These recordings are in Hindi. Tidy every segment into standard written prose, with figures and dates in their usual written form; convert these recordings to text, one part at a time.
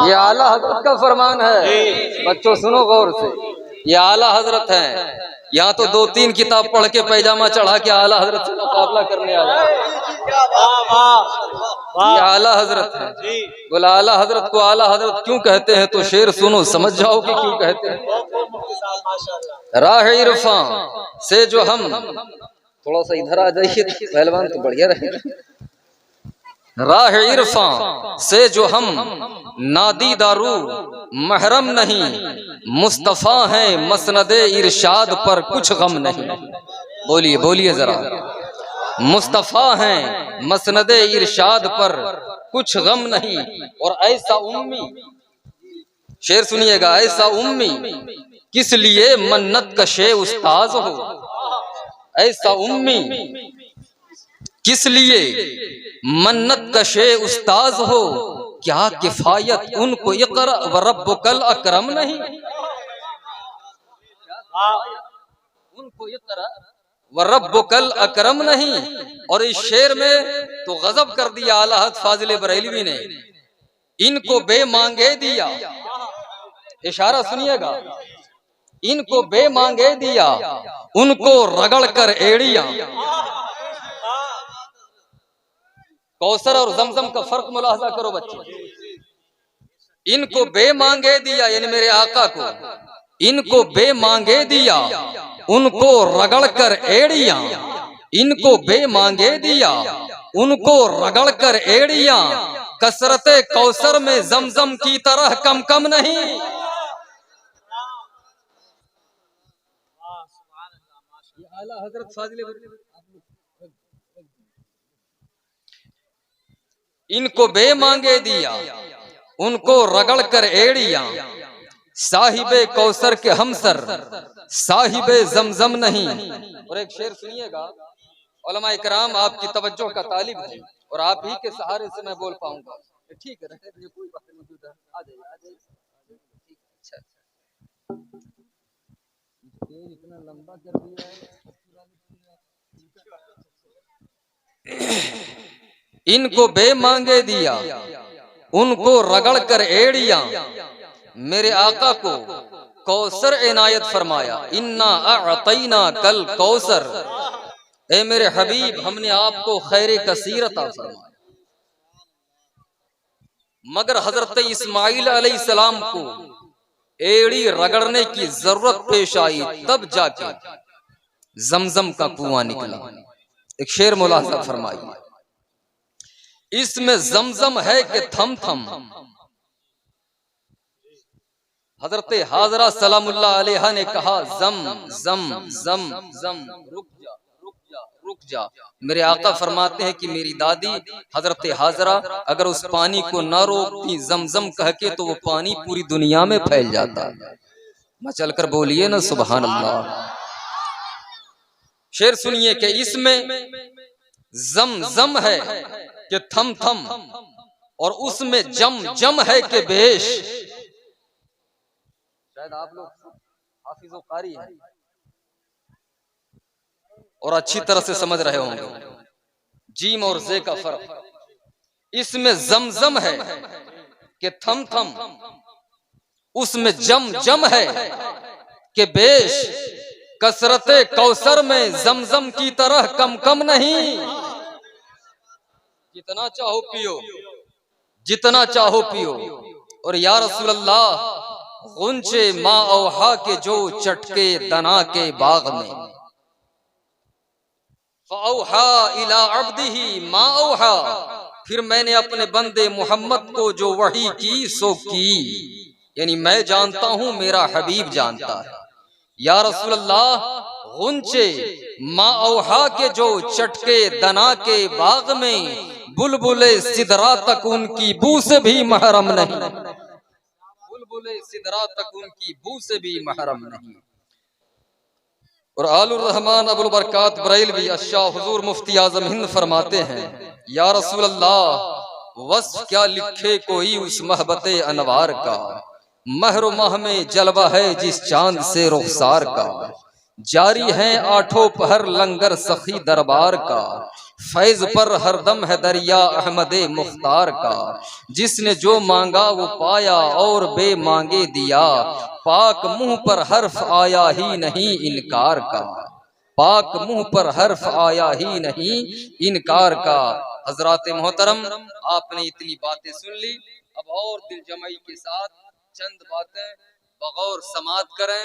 ये आला हजरत का फरमान है। बच्चों सुनो गौर से, ये आला हजरत है। यहाँ तो 2-3 किताब पढ़ के पैजामा चढ़ा के आला हजरत से मुकाबला करने आ जाए। ये आला हजरत है। बोला आला हजरत को आला हजरत क्यों कहते हैं, तो शेर सुनो समझ जाओ कि क्यों कहते हैं। राह इरफा से जो हम, थोड़ा सा इधर आ जाइए पहलवान तो बढ़िया रहेगा। राह इरफा से जो हम नादीदारू महरम नहीं, मुस्तफा है मसनदे इरशाद पर कुछ गम नहीं। बोलिए बोलिए जरा, मुस्तफा है मसनदे इरशाद पर कुछ गम नहीं। और ऐसा उम्मी, शेर सुनिएगा, ऐसा उम्मी किस लिए मन्नत कशे उस्ताज हो। ऐसा उम्मी किस लिए मन्नत कशे उस्ताज हो, क्या किफायत उनको इक़रा व रब्बुकल अकरम नहीं। उनको इक़रा व रब्बुकल अकरम नहीं। और इस शेर में तो गजब कर दिया आला हज़रत फाजिल बरेलवी ने, इनको बे मांगे दिया। इशारा सुनिएगा, इनको बे मांगे दिया, उनको रगड़ कर एड़ियां। कौसर और जमजम का फर्क मुलाहजा करो बच्चे। इनको बे मांगे दिया यानी मेरे आका को, इनको बे मांगे दिया, उनको रगड़ कर एड़ियां। इनको बे मांगे दिया, उनको रगड़ कर एड़ियां। कसरते कौसर में जमजम की तरह कम कम नहीं। आला हजरत फाजिल, इनको बे मांगे दिया, उनको रगड़ कर एड़ियां। साहिबे कौसर के हमसर, साहिबे जमजम नहीं। और एक शेर सुनिएगा, उलमा इकराम आपकी तवज्जो का तालिब है और आप ही के सहारे से मैं बोल पाऊंगा। ठीक है, कोई बात नहीं, आ जाइए आ जाइए। अच्छा, इतना लंबा कर दिया है। इनको बे मांगे दिया, उनको रगड़ कर एड़ियां। मेरे आका को कौसर इनायत फरमाया, इन्ना अअतैना कल कौसर। ए मेरे हबीब, हमने आपको खैर कसीर अता फरमाया। मगर हजरत इस्माइल अलैहिस्सलाम को एड़ी रगड़ने की जरूरत पेश आई, तब जाके जमजम का कुआं निकला। एक शेर मुलाहजा फरमाइए, इसमें जमजम है कि थम थम। हजरत हाजरा सलामुल्लाह अलैहा ने कहा, जम जम जम जम, रुक जा रुक जा रुक जा। मेरे आका फरमाते हैं कि मेरी दादी हजरत हाजरा अगर उस पानी को न रोकती जमजम कह के, तो वो पानी पूरी दुनिया में फैल जाता। मचल कर बोलिए ना सुभान अल्लाह। शेर सुनिए कि इसमें जम जम है कि थम थम, और उसमें जम जम है कि बेश। शायद आप लोग हाफिज़ व कारी हैं और अच्छी तरह से समझ रहे होंगे जीम और जे का फर्क। इसमें जम जम है कि थम थम, उसमें जम जम है कि बेश। कसरते कौसर में जमजम की तरह कम कम नहीं। जितना चाहो पियो, जितना चाहो पियो। और या रसूल अल्लाह, गुंचे माँ औहा के जो चटके दना के बाग में, फऔहा इला अब्दिही मा औहा। फिर मैंने अपने बंदे मोहम्मद को जो वही की सो की, यानी मैं जानता हूं, मेरा हबीब जानता है। या रसूल अल्लाह, गुंचे माँ औहा के जो चटके दना के बाग में, बुलबुले सिदरा तक उनकी बू से भी महरम नहीं। बुलबुले सिदरा तक उनकी बू से भी महरम नहीं। और आलुर रहमान अबुल बरकात बरेलवी अशाह हुजूर मुफ्ती आजम हिंद फरमाते हैं, या रसूल अल्लाह, वस्फ क्या लिखे कोई उस महबते अनवार का। महर माह में जलवा है जिस चांद से रुखसार का। जारी है आठों पहर लंगर सखी दरबार का, फैज पर हरदम है दरिया अहमदे मुख्तार का। जिसने जो मांगा वो पाया और बे मांगे दिया, पाक मुंह पर हर्फ आया ही नहीं इनकार का, पाक मुंह पर हर्फ आया ही नहीं इनकार का। हजरात मोहतरम, आपने इतनी बातें सुन ली, अब और दिल जमाई के साथ चंद बातें बगौर समात करें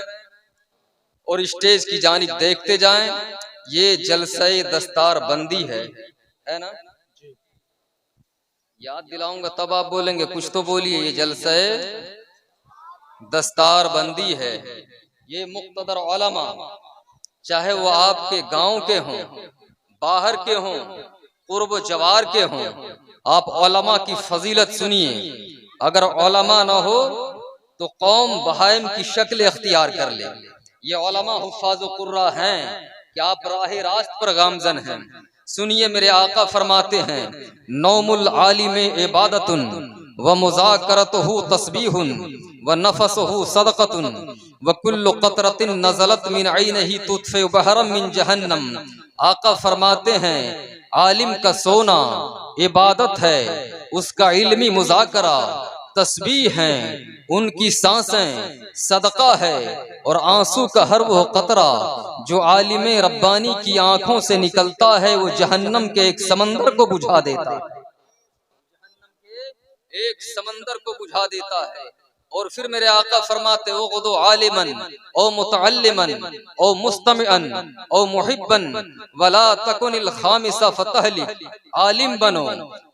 और स्टेज की जानिब देखते जाएं। ये जलसे दस्तार बंदी है ना? याद दिलाऊंगा तब आप बोलेंगे, कुछ तो बोलिए। ये जलसे दस्तार बंदी है। ये मुक्तदर उलमा, चाहे वो आपके गांव के हों, बाहर के हों, कुर्ब जवार के हों, आप उलमा की फजीलत सुनिए। अगर उलमा ना हो तो कौम बहाइम की शक्ल अख्तियार कर ले। ये उलमा हुफ्फाज़ व कुर्रा हैं कि आप राह रास्त पर गामजन हैं। सुनिए, मेरे आका फरमाते हैं, नौमुल आलिम इबादतुन व मुज़ाकरतुहु तस्बीहुन व नफसुहु सदक़तुन व कुल्लु क़तरतिन नज़लत मिन ऐनिही तुत्फ़िउ बहरम मिन जहन्नम। आका फरमाते हैं, आलिम का सोना इबादत है, उसका इल्मी मुज़ाकरा तस्बीह है, उनकी सांसें सदका है, और आंसू का हर वो कतरा जो आलिम रब्बानी की आंखों से निकलता है वो जहन्नम के एक समंदर को बुझा देता है, एक समंदर को बुझा देता है। और फिर मेरे आका फरमाते, ओ गुदो आलिमन ओ मुतअल्लिमन ओ मुस्तमिअन ओ मुहिब्बन वला तकुनिल खामिसा फतहली। आलिम बनो,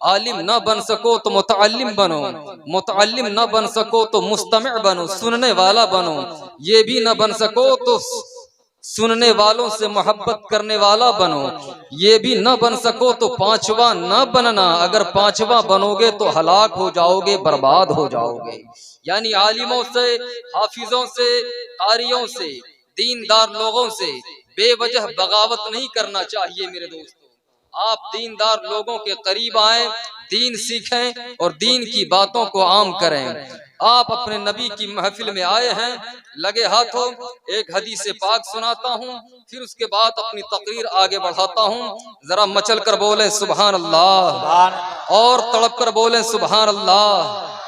आलिम ना बन सको तो मुतअल्लिम बनो, मुतअल्लिम ना बन सको तो मुस्तमिअ बनो, सुनने वाला बनो। ये भी ना बन सको तो सुनने वालों से मोहब्बत करने वाला बनो। ये भी न बन सको तो पांचवा न बनना, अगर पांचवा बनोगे तो हलाक हो जाओगे, बर्बाद हो जाओगे। यानी आलिमों से, हाफिजों से, कारियों से, दीनदार लोगों से बेवजह बगावत नहीं करना चाहिए। मेरे दोस्तों, आप दीनदार लोगों के करीब आए, दीन सीखें और दीन की बातों को आम करें। आप अपने नबी की महफिल में आए हैं, लगे हाथों एक हदीस पाक सुनाता हूँ, फिर उसके बाद अपनी तकरीर आगे बढ़ाता हूँ। जरा मचल कर बोले सुभान अल्लाह, और तड़प कर बोले सुभान अल्लाह।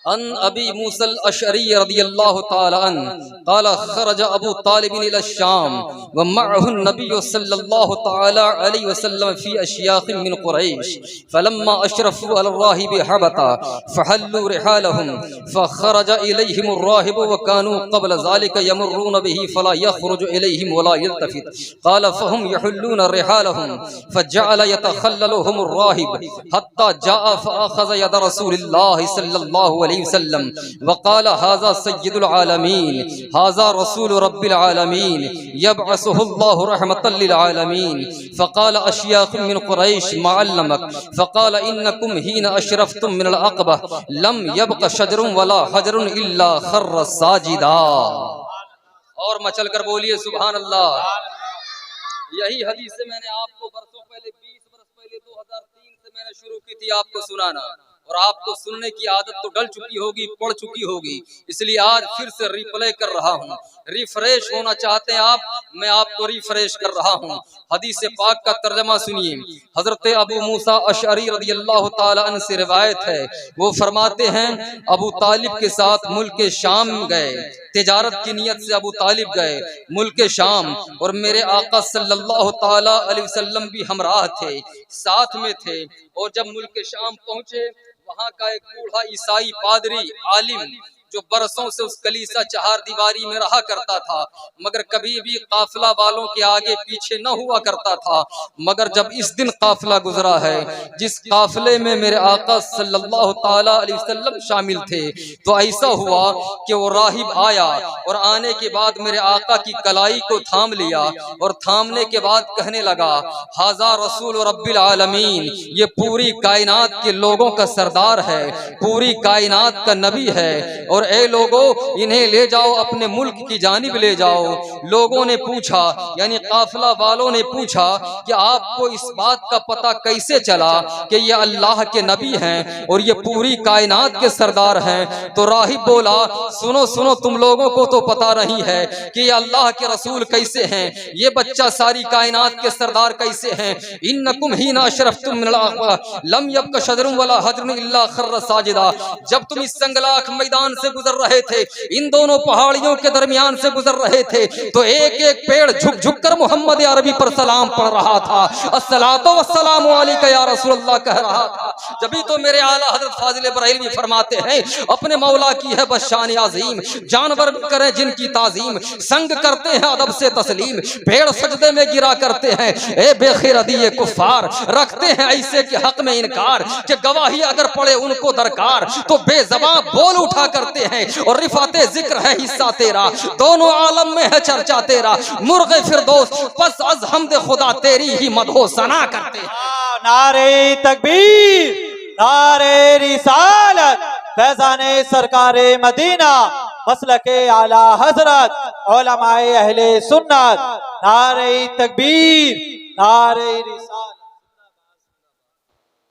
अन अबी मूसल अशअरी रदियल्लाहु ताला अन्हु क़ाल खरज अबू तालिब इला शाम व मअहु नबी सल्लल्लाहु ताला अलैहि वसल्लम फी अश्याख मिन कुरैश फलम्मा अशरफू अल राहिब हबता फहल्लू रिहालहुम फखरज इलैहिम अर्राहिब व कानू क़ब्ल ज़ालिका यमरुन बिही फला यखरुज इलैहिम वला यल्तफित क़ाल फहुम यहुल्लून रिहालहुम फजअल यतखल्ललुहुम अर्राहिब हत्ता जाअ फअखज़ यद रसूलिल्लाह सल्लल्लाहु वसल्लम वक़ाल हाज़ा सय्यिदुल आलमीन हाज़ा रसूल रब्बिल आलमीन यबअसुहुल्लाहु रहमतल लिल आलमीन फ़क़ाल अश्याख़ मिन कुरैश मा अल्लमक फ़क़ाल इन्नकुम हीन अशरफ़्तुम मिनल अक़बा लम यबक़ शजरुन वला हजरुन इल्ला खर्र साजिदा। और मचल कर बोलिए सुभान अल्लाह। यही हदीस से मैंने आपको बरसों पहले, 20 बरस पहले, 2003 से मैंने शुरू की थी आपको सुनाना, और आपको सुनने की आदत तो डल चुकी होगी, पड़ चुकी होगी, इसलिए आज फिर से रिप्ले कर रहा हूँ। रिफ्रेश होना चाहते हैं आप, मैं आपको रिफ्रेश कर रहा हूँ। हदीस पाक का तर्जमा सुनिए। हजरत अबू मूसा अशअरी रदियल्लाहु ताला अन्हु से रिवायत है, वो फरमाते हैं अबू तालिब के साथ मुल्क शाम गए, तिजारत की नियत से अबू तालिब गए मुल्क शाम, और मेरे आका सल्लल्लाहु ताला अलैहि वसल्लम भी हमराह थे, साथ में थे। और जब मुल्क शाम पहुंचे, वहां का एक बूढ़ा ईसाई पादरी आलिम जो बरसों से उस कलीसा चहार दीवारी में रहा करता था, मगर कभी भी काफिला वालों के आगे पीछे न हुआ करता था। मगर जब इस दिन काफिला गुजरा है, जिस काफिले में मेरे आका सल्लल्लाहु ताला अलैहि वसल्लम शामिल थे, तो ऐसा हुआ कि वो राहिब आया, और आने के बाद मेरे आका की कलाई को थाम लिया, और थामने के बाद कहने लगा, हाज़ा रसूल रब्बिल आलमीन, ये पूरी कायनात के लोगों का सरदार है, पूरी कायनात का नबी है, और और ए लोगों, इन्हें ले जाओ अपने मुल्क की जानिब ले जाओ। लोगों ने पूछा, यानी काफिला वालों ने पूछा कि आपको इस बात का पता कैसे चला कि ये अल्लाह के नबी हैं और ये पूरी कायनात के सरदार हैं? तो राहिब बोला, सुनो सुनो, तुम लोगों को तो पता नहीं है कि ये अल्लाह के रसूल कैसे हैं, ये बच्चा सारी कायनात के सरदार कैसे हैं। इन्नकुम हीना अशरफ्तुम मिनल आखवा लम यब्का शजरुन वला हजरुन इल्ला खर्र साजिदा। जब तुम इस संगलाख मैदान से गुजर रहे थे, इन दोनों पहाड़ियों के दरमियान से गुजर रहे थे, तो एक एक पेड़ झुक झुक कर मोहम्मद अरबी पर सलाम पढ़ रहा था। अस्सलातु वस्सलामु अलैका या रसूलल्लाह कह रहा था। जभी तो मेरे आला हजरत फाजिल बरेलवी फरमाते हैं, अपने मौला की है बस शान अजीम, जानवर भी करें जिनकी ताजीम, संग करते हैं अदब से तस्लीम, भेड़ सजदे में गिरा करते हैं ए बेखिरदी ये कुफ्फार, रखते हैं ऐसे के हक में इनकार कि गवाही अगर पड़े उनको दरकार, तो बेज़बान बोल उठा करते हैं और रिफाते जिक्र है हिस्सा तेरा, दोनों आलम में है चर्चा तेरा, मुर्गे फिरदौस बस अज हमद खुदा तेरी ही मदहो सना करते हैं। नारे तकबीर, नारे रिसालत, फैज़ाने सरकारे मदीना, मसलके आला हजरत, उलमाए अहले सुन्नत, नारे तकबीर, नारे रिसालत।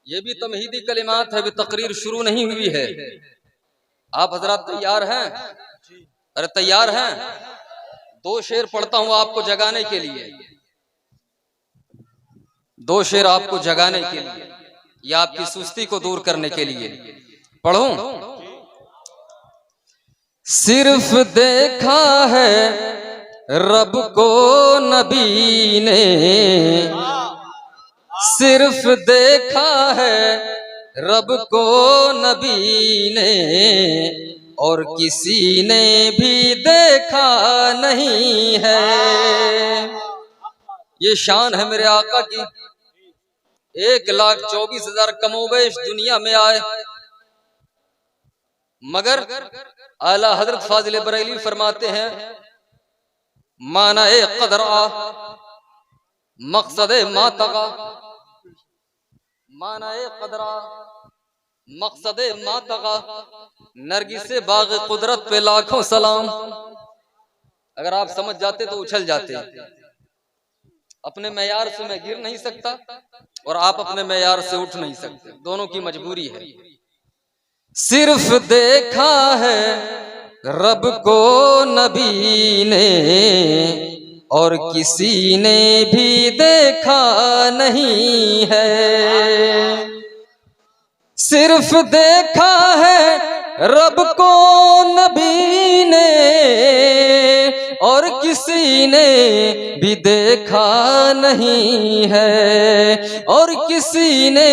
ये भी तमहीदी कलिमात है, भी तकरीर शुरू नहीं हुई है। आप हजरात तैयार हैं? अरे तैयार हैं? दो शेर पढ़ता हूं आपको जगाने के लिए, दो शेर आपको जगाने के लिए, या आपकी सुस्ती को दूर करने के लिए पढ़ूं। सिर्फ देखा है रब को नबी ने, सिर्फ देखा है रब को नबी ने, और किसी ने भी देखा नहीं है। ये शान है मेरे आका की। 1,24,000 कमोबेश दुनिया में आए, मगर आला हजरत फाजिल बरेलवी फरमाते हैं, माना ए कदरा मकसद मातगा, माना ए कदरा मकसद मातगा, नरगिस बाग कुदरत पे लाखों सलाम। अगर आप समझ जाते तो उछल जाते। अपने मैयार से मैं गिर नहीं सकता और आप अपने मैयार से उठ नहीं सकते, दोनों की मजबूरी है। सिर्फ देखा है रब को नबी ने, और किसी ने भी देखा नहीं है। सिर्फ देखा है रब को नबी ने, और किसी ने भी देखा नहीं है, और किसी ने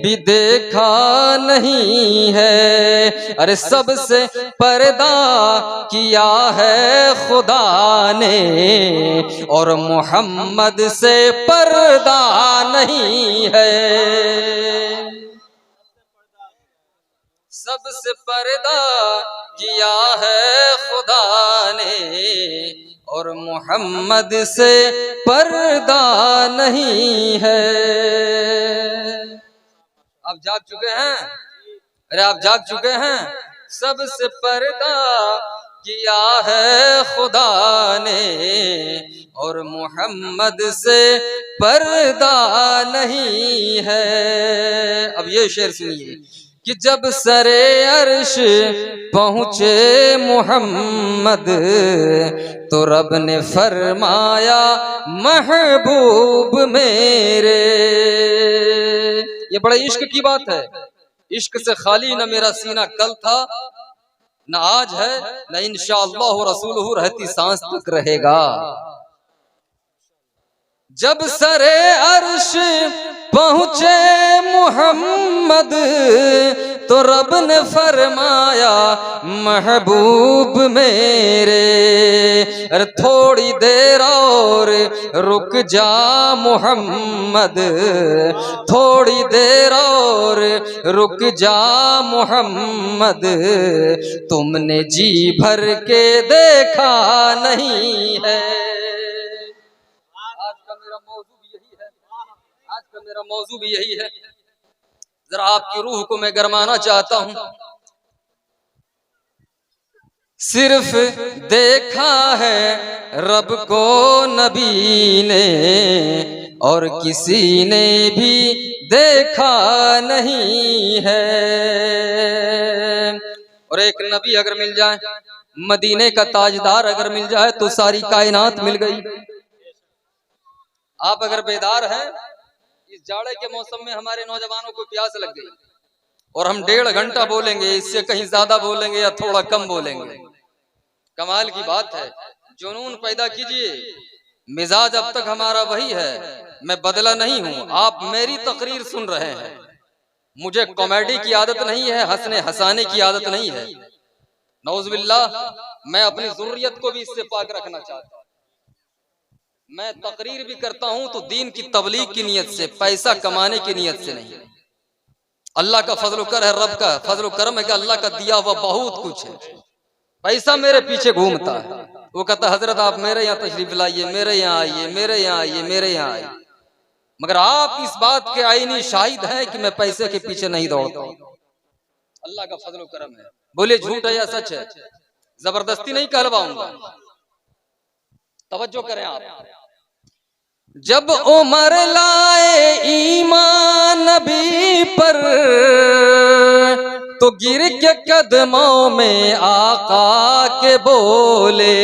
भी देखा नहीं है। अरे सबसे पर्दा किया है खुदा ने, और मोहम्मद से पर्दा नहीं है। सबसे पर्दा किया है खुदा ने, और मोहम्मद से पर्दा नहीं है। आप जाग चुके हैं? अरे आप जाग चुके हैं? सबसे पर्दा किया है खुदा ने, और मोहम्मद से पर्दा नहीं है। अब ये शेर सुनिए कि जब सरे अर्श पहुँचे मोहम्मद, तो रब ने फरमाया महबूब मेरे। ये बड़ा इश्क की बात है। इश्क से खाली न मेरा सीना कल था, न आज है, न इंशाअल्लाह रसूलुहु रहती सांस तक रहेगा। जब सरे अर्श पहुँचे मोहम्मद, तो रब ने फरमाया महबूब मेरे। अरे थोड़ी देर और रुक जा मोहम्मद, थोड़ी देर और रुक जा मोहम्मद, तुमने जी भर के देखा नहीं है। मेरा मौजू भी यही है। जरा आपकी रूह को मैं गरमाना चाहता हूं। सिर्फ देखा है रब को नबी ने, और किसी ने भी देखा नहीं है। और एक नबी अगर मिल जाए, मदीने का ताजदार अगर मिल जाए, तो सारी कायनात मिल गई। आप अगर बेदार हैं, इस जाड़े के मौसम में हमारे नौजवानों को प्यास लग गई, और हम 1.5 घंटा बोलेंगे, इससे कहीं ज्यादा बोलेंगे या थोड़ा कम बोलेंगे, कमाल की बात है। जुनून पैदा कीजिए। मिजाज अब तक हमारा वही है, मैं बदला नहीं हूं। आप मेरी तकरीर सुन रहे हैं, मुझे कॉमेडी की आदत नहीं है, हंसने हंसाने की आदत नहीं है। नौजुबिल्लाह, मैं अपनी ज़ुर्रियत को भी इससे पाक रखना चाहता हूं। मैं तकरीर भी करता हूं तो दीन की तबलीग की नीयत से, पैसा कमाने की नीयत से नहीं। अल्लाह का फजल कर है, रब का फजल करम है कि अल्लाह का दिया हुआ बहुत कुछ है। पैसा मेरे पीछे घूमता है, वो कहता हजरत आप मेरे यहाँ तशरीफ लाइए, मेरे यहाँ आइए, मेरे यहाँ आइए, मेरे यहाँ आइए। मगर आप इस बात के आईनी शाहिद हैं कि मैं पैसे के पीछे नहीं दौड़ता हूं। अल्लाह का फजल करम है। बोले झूठ है या सच है? जबरदस्ती नहीं कहलवाऊंगा। तवज्जो करें आप। जब उमर लाए ईमान नबी पर, तो गिर के कदमों में आका के बोले,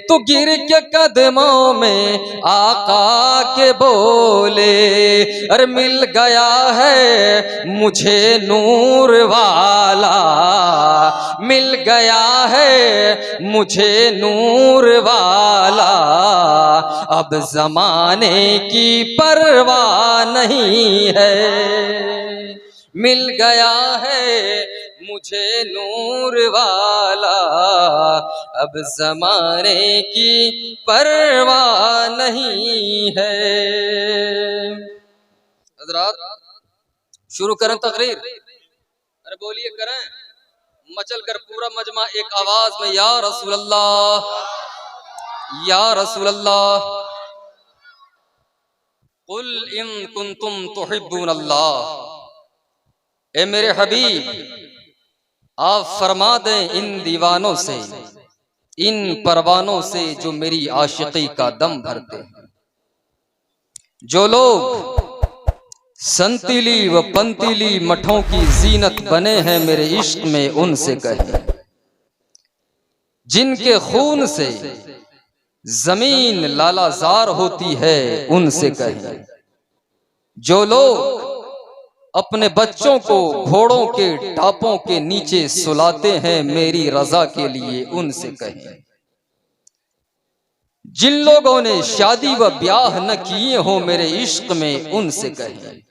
तो गिर के कदमों में आका के बोले, अरे मिल गया है मुझे नूर वाला, मिल गया है मुझे नूर वाला, अब जमाने की परवाह नहीं है। मिल गया है मुझे नूर वाला, अब जमाने की परवाह नहीं है। हजरात, शुरू करें तकरीर? अरे बोलिए, करें। मचल कर पूरा मजमा एक आवाज में या रसूल अल्लाह, या रसूल अल्लाह, कुल इन कुंतुम तुहिब्बून अल्लाह। ए मेरे हबीब, आप फरमा दें इन दीवानों से, इन परवानों से जो मेरी आशिकी का दम भरते हैं। जो लोग संतीली व पंतीली मठों की जीनत बने हैं मेरे इश्क में, उनसे कहें। जिनके खून से जमीन लालाजार होती है, उनसे कहें। जो लोग अपने बच्चों को घोड़ों के टापों के नीचे सुलाते हैं मेरी रजा के लिए, उनसे कहें। जिन लोगों ने शादी व ब्याह न किए हो मेरे इश्क में, उनसे कहें।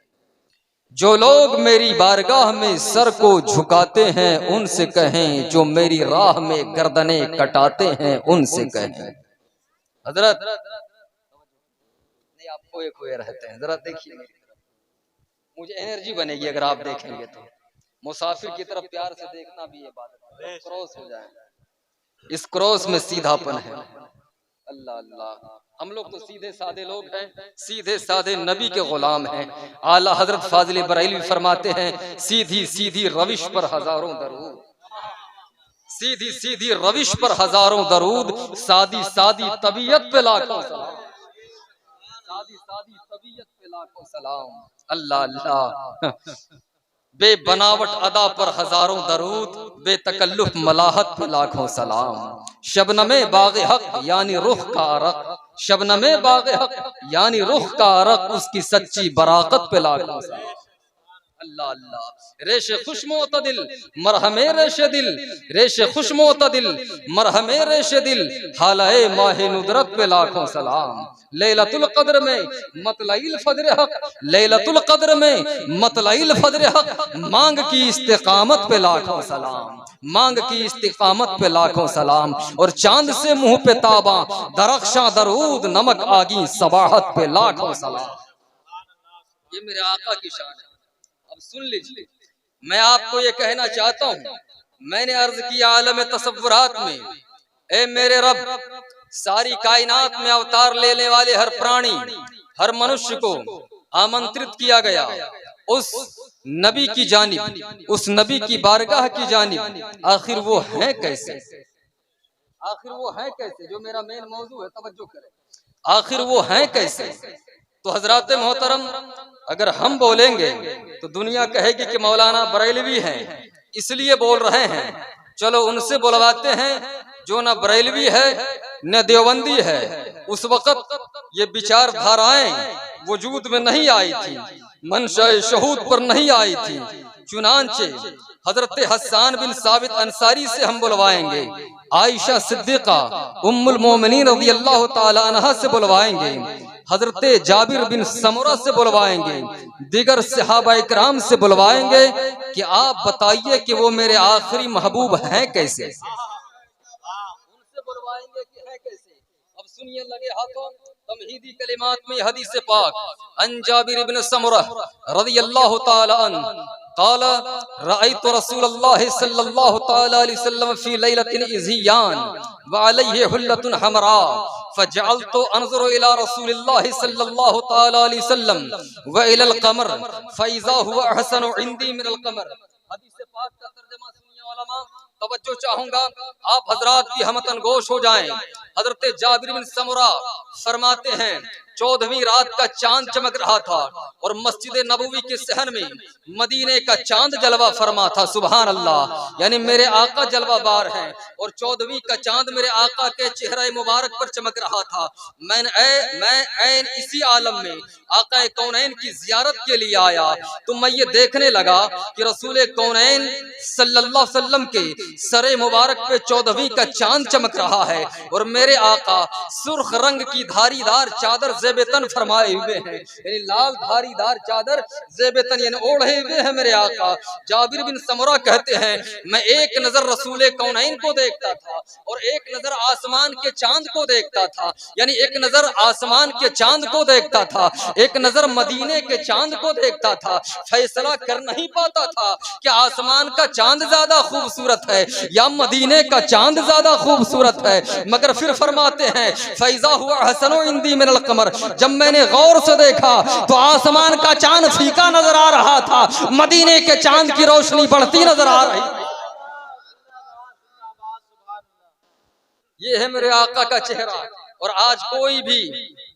जो लोग मेरी बारगाह में सर को झुकाते हैं, उनसे कहें। जो मेरी राह में गर्दनें कटाते हैं, उनसे कहें। हजरत नहीं, आप खोए खोए रहते हैं, जरा देखिए, मुझे एनर्जी बनेगी अगर आप देखेंगे तो। मुसाफिर की तरफ प्यार से देखना भी ये बात है, क्रॉस हो जाए, इस क्रॉस में सीधापन है। अल्लाह अल्लाह, हम लोग तो सीधे साधे लोग हैं, सीधे साधे नबी के गुलाम हैं। आला हजरत फाजिल बरेलवी फरमाते हैं, सीधी सीधी रविश पर हजारों दरूद, सीधी सीधी रविश पर हजारों दरूद, सादी सादी तबीयत पे लाखों सलाम, सादी सादी तबीयत पे लाखों सलाम। अल्लाह अल्लाह, बेबनावट अदा पर हजारों दरूद, बेतकल्लुफ मलाहत पे लाखों सलाम। शबनमे बाग़े हक यानी रुख का अरक, शबनमे बाग़े हक यानी रुख का अरक, उसकी सच्ची बराकत पे लाखों सलाम। अल्लाह अल्लाह, रेशे खुशमोतदिल मरहमे रेशे दिल, रेशे खुशमोतदिल मरहमे रेशे दिल, हालाए माहे नुदरत पे लाखों सलाम। लैलतुल क़द्र में मतलाइल फजर हक, लैलतुल क़द्र में मतलाइल फजर हक, मांग की इस्तिकामत पे लाखों सलाम, मांग की इस्तिकामत पे लाखों सलाम। और चांद से मुंह पे ताबा दरख्शां दरूद, नमक आगी सबाहत पे लाखों सलाम। ये मेरे आका की शान है। अब सुन लीजिए, मैं आपको ये कहना चाहता हूँ, मैंने अर्ज किया आलम तसव्वुरात में, ए मेरे रब, सारी कायनात में अवतार लेने वाले हर प्राणी, हर मनुष्य को आमंत्रित किया गया उस नबी की जानिब, उस नबी की बारगाह की जानिब, आखिर वो है कैसे, आखिर वो है कैसे, जो मेरा मेन मौजू है, तवज्जो करें, आखिर वो है कैसे। तो हजरात मोहतरम, अगर हम बोलेंगे तो दुनिया कहेगी कि मौलाना बरेलवी हैं, इसलिए बोल रहे हैं। चलो उनसे बुलवाते हैं जो न बरेलवी है न देवबंदी है। उस वक्त ये विचारधाराएं वजूद में नहीं आई थी, मंशा शहूद पर नहीं आई थी। चुनांचे हजरत हस्सान बिन साबित अंसारी से हम बुलवाएंगे, आयशा सिद्दीका उम्मुल मोमिनीन रज़ियल्लाहु ताला अन्हा से बुलवाएंगे, हजरत जाबिर बिन समुरा से बुलवाएंगे, दीगर सहाबा इकराम से बुलवाएंगे कि आप बताइए कि वो मेरे आखिरी महबूब हैं कैसे, उनसे बुलवाएंगे कि है कैसे। अब सुनिए लगे हाथों तमहीदी कलिमात में हदीस पाक, अन जाबिर बिन समुरा रज़ियल्लाहु ताला अन्हु क़ाल रअयतु रसूलल्लाह सल्लल्लाहु ताला अलैहि वसल्लम फी लैलतिन इज़ियान व अलैहि हुल्लतुन हमरा फजअलतु अनज़ुरु इला रसूलिल्लाह सल्लल्लाहु ताला अलैहि वसल्लम व इलल क़मर फ़इज़ा हुवा अहसनु इंदी मिनल क़मर। हदीस पाक का तर्जुमा सुनिए उलमा, तवज्जो चाहूंगा, आप हजरात भी हमतन गोश हो जाएं। हजरत जाबिर बिन समुरा फरमाते हैं 14वीं रात का चांद चमक रहा था और मस्जिद नबवी के सहन में मदीने का चांद जलवा फरमा था। सुभान अल्लाह, यानी मेरे आका जलवा बार हैं और 14वीं का चांद मेरे आका के चेहरे मुबारक पर चमक रहा था। मैं ऐन इसी आलम में आका कौनैन की जियारत के लिए आया तो मैं ये देखने लगा कि रसूल कौनैन सल्लल्लाहु अलैहि वसल्लम के सरे मुबारक पे 14वीं का चांद चमक रहा है और मेरे आका सुर्ख रंग की धारीदार चादर ज़ेबतन फरमाए हुए हैं, यानी लाल धारीदार चादर ज़ेबतन यानी ओढ़े हुए हैं मेरे आका। जाबिर बिन समुरा कहते हैं मैं एक नजर रसूल कौनैन को देखता था और एक नजर आसमान के चांद को देखता था, यानी एक नजर आसमान के चांद को देखता था, एक नजर मदीने के चांद को देखता था। फैसला कर नहीं पाता था कि आसमान का चांद ज्यादा खूबसूरत है या मदीने का चांद ज्यादा खूबसूरत है, मगर फिर फरमाते हैं फैज़ा हुआ हसनो इंदी मिनल क़मर। जब मैंने गौर से देखा तो आसमान का चांद फीका नजर आ रहा था, मदीने के चांद की रोशनी बढ़ती नजर आ रही। ये है मेरे आका का चेहरा। और आज कोई भी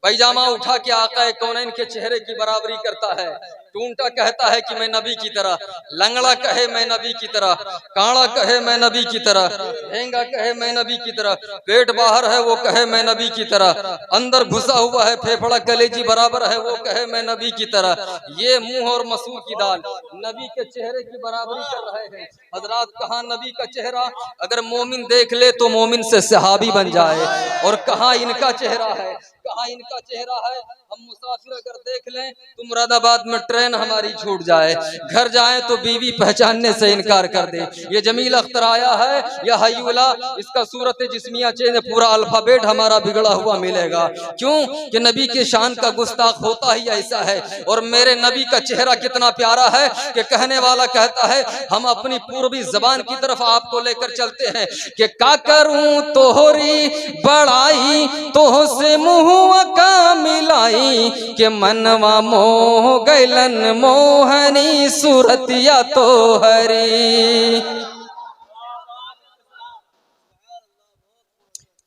पैजामा उठा के आका कौनैन के चेहरे की बराबरी करता है, टूंटा कहता है कि मैं नबी की तरह, लंगड़ा कहे मैं नबी की तरह, काड़ा कहे मैं नबी की तरह, ढेंगा कहे मैं नबी की तरह, पेट बाहर है वो कहे मैं नबी की तरह, अंदर घुसा हुआ है फेफड़ा कलेजी बराबर है वो कहे मैं नबी की तरह। ये मुंह और मसूर की दाल नबी के चेहरे की बराबरी कर रहे हैं। हजरात, कहाँ नबी का चेहरा अगर मोमिन देख ले तो मोमिन से सहाबी बन जाए, और कहाँ इनका चेहरा है, कहाँ इनका चेहरा है। हम मुसाफिर अगर देख लें तो मुरादाबाद में ट्रेन हमारी छूट जाए, घर जाए तो बीवी पहचानने से इनकार कर दे। ये जमील अख्तर आया है या हयूला, इसका सूरत जिस्मिया चेंज पूरा अल्फाबेट हमारा बिगड़ा हुआ मिलेगा। क्यों कि नबी के शान का गुस्ताख होता ही ऐसा है। और मेरे नबी का चेहरा कितना प्यारा है कि कहने वाला कहता है, हम अपनी पूर्वी जबान की तरफ आपको लेकर चलते हैं कि का करूं तोहरी बड़ाई तोह से मुँह का मिलाई के मनवा मोह गैलन मोहनी सूरतिया तोहरी।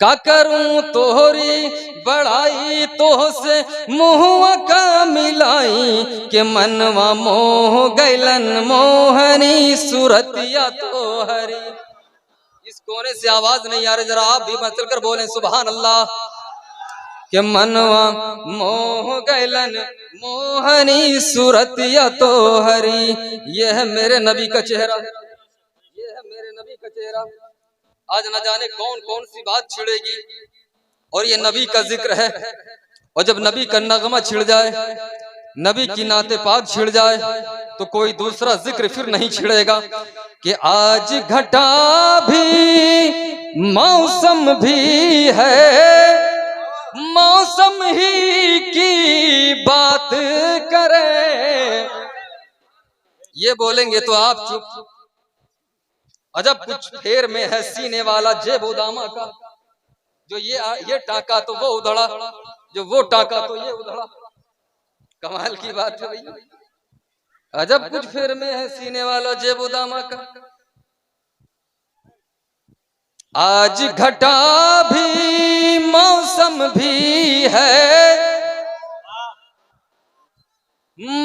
का करूं तोहरी बड़ाई तोह से मुँह का मिलाई के मनवा मोह गैलन मोहनी सूरतिया तोहरी। इस कोने से आवाज नहीं आ रही, जरा आप भी मचल कर बोलें सुभान अल्लाह। के मनवा मोह गैलन मोहनी सूरतिया तोहरी। ये है मेरे नबी का चेहरा, ये है मेरे नबी का चेहरा। आज न जाने कौन कौन सी बात छिड़ेगी और ये नबी का जिक्र है, और जब नबी का नगमा छिड़ जाए, नबी की नाते पाक छिड़ जाए तो कोई दूसरा जिक्र फिर नहीं छिड़ेगा कि आज घटा भी मौसम भी है, मौसम ही की बात करें। ये बोलेंगे तो आप चुप। अजब कुछ फेर में है सीने वाला जेब उदामा का, जो ये टाका तो वो उधड़ा, जो वो टाका तो ये उधड़ा। कमाल की बात है भैया, अजब कुछ फेर में है सीने वाला जेबो दामा का। आज घटा भी मौसम भी है,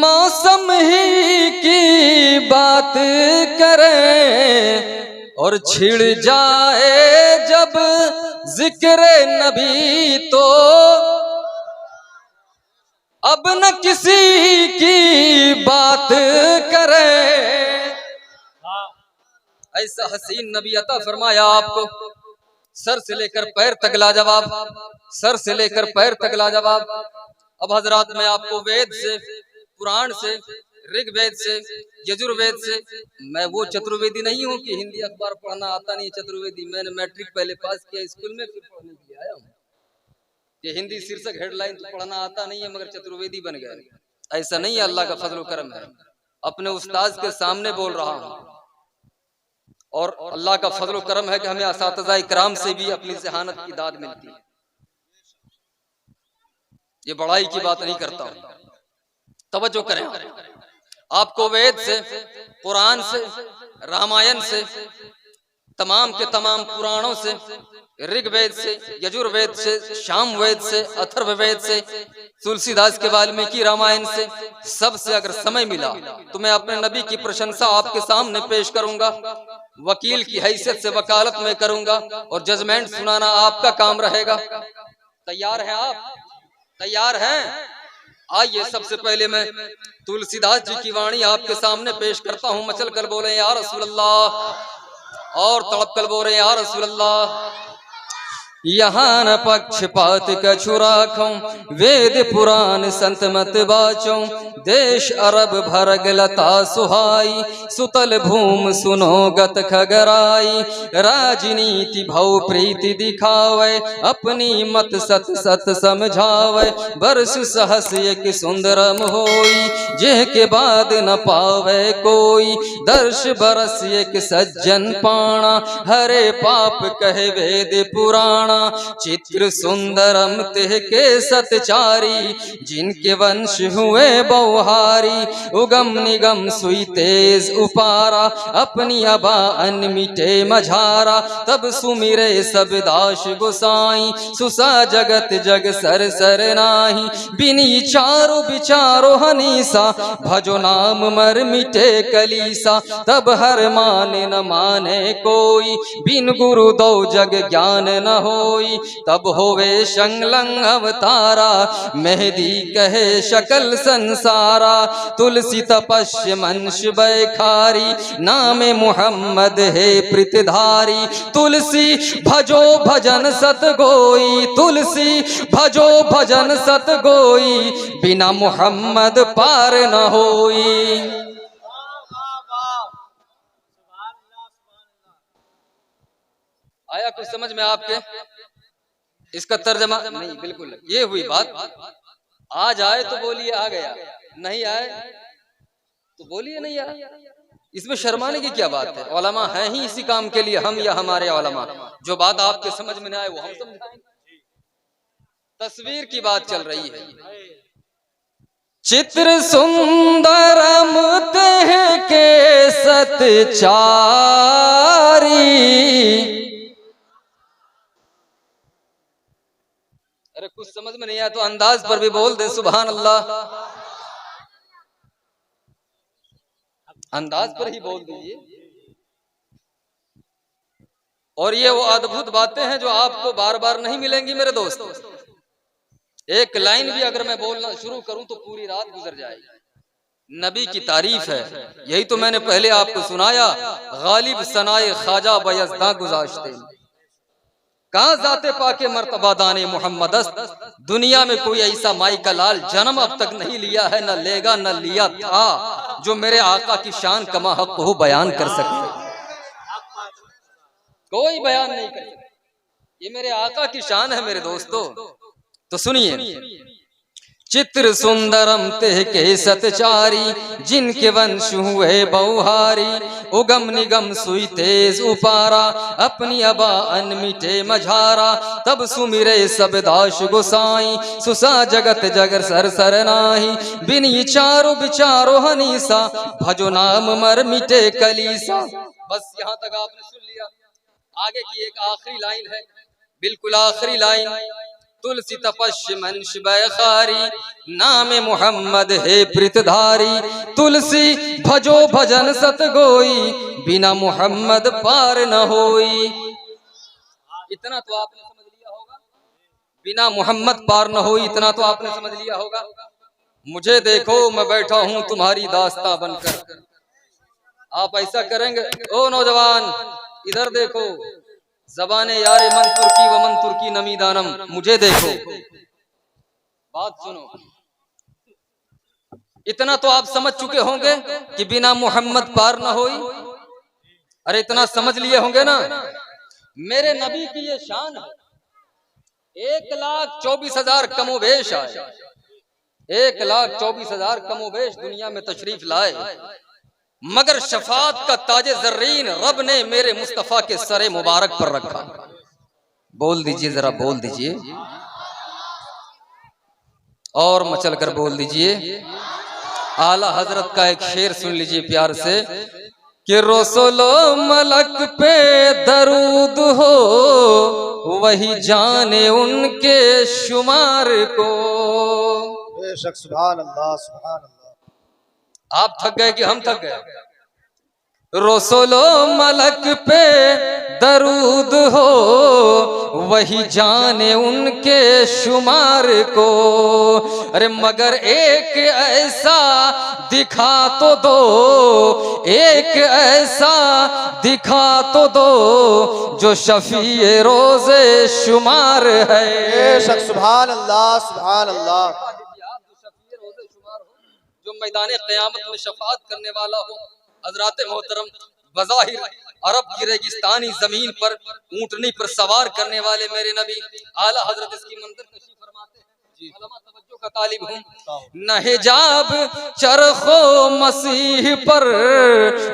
मौसम ही की बात करें, और छिड़ जाए जब जिक्र नबी तो अब न किसी की बात करें। ऐसा हसीन नबी अता फरमाया आपको, सर से लेकर पैर तक लाजवाब, सर से लेकर पैर तक लाजवाब। अब हजरात मैं आपको वेद से, पुराण से, ऋग्वेद से, यजुर्वेद से, मैं वो चतुर्वेदी नहीं हूँ कि हिंदी अखबार पढ़ना आता नहीं चतुर्वेदी। मैंने मैट्रिक पहले पास किया स्कूल में, फिर पढ़ने के लिए आया हूँ। ये हिंदी शीर्षक हेडलाइन तो पढ़ना आता नहीं है मगर चतुर्वेदी बन गया। ऐसा नहीं है, अल्लाह का फजल करम है। अपने उस्ताद के सामने बोल रहा हूँ और अल्लाह का फजल करम है कि हमें असातिज़ा इकराम से भी अपनी ज़हानत की दाद मिलती है। ये बड़ाई की बात नहीं करता हूँ, तवज्जो करें। आपको वेद से, कुरान से, रामायण से, तमाम के तमाम पुराणों से, ऋग्वेद से, यजुर्वेद से, सामवेद से, अथर्ववेद से, तुलसीदास के वाल्मीकि रामायण से, सबसे अगर समय मिला तो मैं अपने नबी की प्रशंसा आपके सामने पेश करूंगा। वकील की हैसियत से वकालत में करूंगा और जजमेंट सुनाना आपका काम रहेगा। तैयार हैं आप? तैयार हैं? आइए सबसे पहले मैं तुलसीदास जी की वाणी आपके सामने पेश करता हूँ। मचल कर बोले या रसूल अल्लाह और तड़प कर बोले या रसूल अल्लाह। यहाँ न पक्षपात कछु राखों, वेद पुराण संत मत बाचों, देश अरब भरग लता सुहाई, सुतल भूम सुनो गत खगराई, राजनीति भव प्रीति दिखावे, अपनी मत सत सत समझावे, बरस सहस एक सुंदरम होई, जे के बाद न पावे कोई, दर्श बरस एक सज्जन पाणा, हरे पाप कहे वेद पुराणा, चित्र सुंदरम तेह के सतचारी, जिनके वंश हुए बहुहारी, उगम निगम सुई तेज उपारा, अपनी अबा अनमिटे मझारा, तब सुमिरे सब दास गोसाई, सुसा जगत जग सर सर नाही, बिनी चारो बिचारो हनीसा, भजो नाम मर मिटे कलीसा, तब हर माने न माने कोई, बिन गुरु दो जग ज्ञान न होई, तब होवे संलंग अवतारा, मेहदी कहे शकल संसारा, तुलसी तपस्या मनुष्य बैखारी, नामे मुहम्मद है प्रीतधारी, तुलसी भजो भजन सत गोई, तुलसी भजो भजन सत गोई, बिना मुहम्मद पार न होई। आया कुछ समझ में आपके? इसका तर्जमा नहीं, बिल्कुल ये हुई बात। आ जाए तो बोलिए आ गया, नहीं आए तो बोलिए नहीं आया। इसमें शर्माने की क्या बात है? उलमा है ही इसी काम के लिए, हम या हमारे उलमा। जो बात आपके समझ में ना आए वो हम समझाएंगे। तस्वीर की बात चल रही है। चित्र सुंदरम तेह के सतचारी, अरे कुछ समझ में नहीं आया तो अंदाज पर भी बोल दे सुभान अल्लाह। अंदाज पर ही बोल दीजिए। और ये वो अद्भुत बातें हैं जो आपको बार बार नहीं मिलेंगी मेरे दोस्तों। एक लाइन भी अगर मैं बोलना शुरू करूं तो पूरी रात गुजर जाएगी। नबी की तारीफ है, यही तो मैंने पहले आपको सुनाया। गालिब सनाए ख्वाजा बयज़दा गुज़ाश्ते, कहाँ जाते पाके मर्तबा दाने मोहम्मदस्त, दुनिया में कोई ऐसा माई का लाल जन्म अब तक नहीं लिया है, न लेगा न लिया था, जो मेरे आका की शान कमा हक को बयान कर सके। कोई बयान नहीं कर सके। ये मेरे आका की शान है मेरे दोस्तों। तो सुनिए, चित्र सुंदरम ते के सतचारी, जिनके वंश हुए बहुहारी। उगम निगम सुई तेज उपारा, अपनी अबा अनमिटे मझारा। तब सुमिरे सब दाश गोसाई, सुसा जगत जगर सर सर नाही। बिनी चारो बिचारो हनीसा, भजो नाम मर मिटे कलीसा। बस यहाँ तक आपने सुन लिया। आगे की एक आखिरी लाइन है, बिल्कुल आखिरी लाइन। तुलसी तपस्या मंश बैखारी, नाम मोहम्मद है प्रीतधारी। तुलसी भजो भजन सत गोई, बिना मोहम्मद पार न होई। इतना तो आपने समझ लिया होगा, बिना मोहम्मद पार न होई, इतना तो आपने समझ लिया होगा। मुझे देखो मैं बैठा हूं तुम्हारी दास्ता बनकर। आप ऐसा करेंगे? ओ नौजवान इधर देखो, जबाने यारे मन तुर्की व मन तुर्की नमीदानम, मुझे देखो, बात सुनो। इतना तो आप समझ चुके होंगे कि बिना मोहम्मद पार ना होई। अरे इतना समझ लिए होंगे ना। मेरे नबी की ये शान है, 1,24,000 कमोवेश आए, 1,24,000 कमोवेश दुनिया में तशरीफ लाए, मगर शफात का ताजे जर्रीन रब ने मेरे मुस्तफा के सरे मुबारक पर रखा। बोल दीजिए जरा, बोल दीजिए और मचल कर बोल दीजिए। आला हजरत का एक शेर सुन लीजिए प्यार से कि रसूलो मलक पे दरूद हो, वही जाने उनके शुमार को। बेशक, सुभान अल्लाह सुभान अल्लाह। आप थक गए कि हम थक गए? रसूलो मलक पे दरूद हो, वही जाने उनके शुमार को। अरे मगर एक ऐसा दिखा तो दो, एक ऐसा दिखा तो दो, जो शफीए रोजे शुमार है। बेशक, सुभान अल्लाह सुभान अल्लाह। जो मैदान क़यामत में शफाअत करने वाला हो। हज़रात मोहतरम, बज़ाहिर अरब की रेगिस्तानी जमीन पर ऊंटनी पर सवार करने वाले मेरे नबी आला हजरत इसकी मंजर कशी फरमाते हैं। उलमा तवज्जो का तालिब हूँ। न हिजाब चरखो मसीह पर,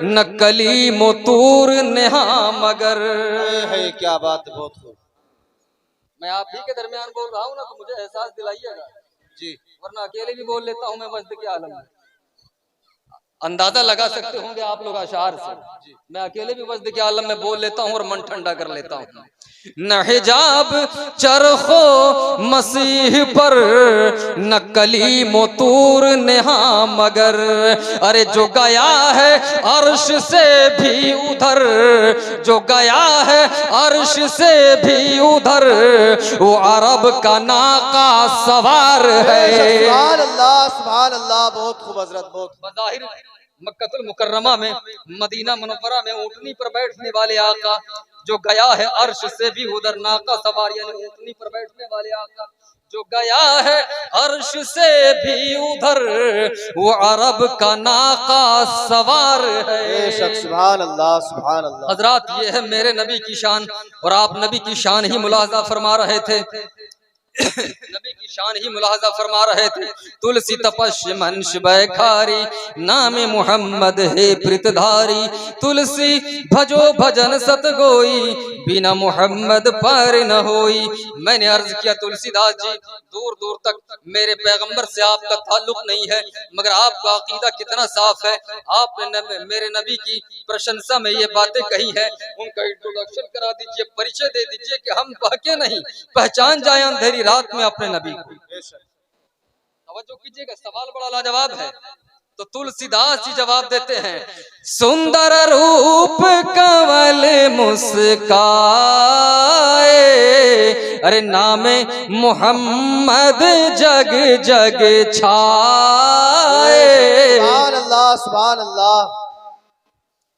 न कलीम तूर नेहा मगर। है क्या बात, बहुत खूब। मैं आप ही के दरमियान बोल रहा हूँ ना, तो मुझे एहसास दिलाइएगा जी, वरना अकेले भी बोल लेता हूँ मैं वज्द के आलम में। अंदाजा लगा सकते होंगे आप लोग अशार से, मैं अकेले भी वज्द के आलम में बोल लेता हूँ और मन ठंडा कर लेता हूँ। न हिजाब चरखो मसीह पर, न कलीम तूर नेहा मगर। अरे जो गया है अर्श से भी उधर, जो गया है अर्श से भी उधर, वो अरब का नाका सवार है। सुभान अल्लाह सुभान अल्लाह। बहुत खूब हजरत, बहुत। बज़ाहिर मक्कतुल मुकर्रमा में, मदीना मुनव्वरा में ऊँटनी पर बैठने वाले आका, जो गया है अर्श से भी उधर नाका सवार, यानी ऊँटनी पर बैठने वाले आका जो गया है अर्श से भी उधर, वो अरब का नाका सवार है। बेशक, सुभान अल्लाह सुभान अल्लाह। हजरात, ये है मेरे नबी की शान, और आप नबी की शान ही मुलाहजा फरमा रहे थे। नबी की शान ही मुलाहजा फरमा रहे थे। तुलसी तपस्या मंश बैखारी, नाम मोहम्मद है प्रीतधारी। तुलसी भजो भजन सत गोई, बिना मोहम्मद पार न होई। मैंने अर्ज किया तुलसीदास जी, दूर दूर तक मेरे पैगंबर से आपका ताल्लुक नहीं है, मगर आपका अकीदा कितना साफ है। आपने मेरे नबी की प्रशंसा में ये बातें कही है, उनका इंट्रोडक्शन करा दीजिए, परिचय दे दीजिए कि हम वाकई नहीं पहचान जाए अंधेरी रात में अपने नबी को। तवज्जो कीजिएगा, सवाल बड़ा लाजवाब है। तो तुलसीदास जी जवाब देते हैं, सुंदर रूप कंवल मुस्काए, अरे नामे मोहम्मद जग जग छाए। सुभान अल्लाह सुभान अल्लाह।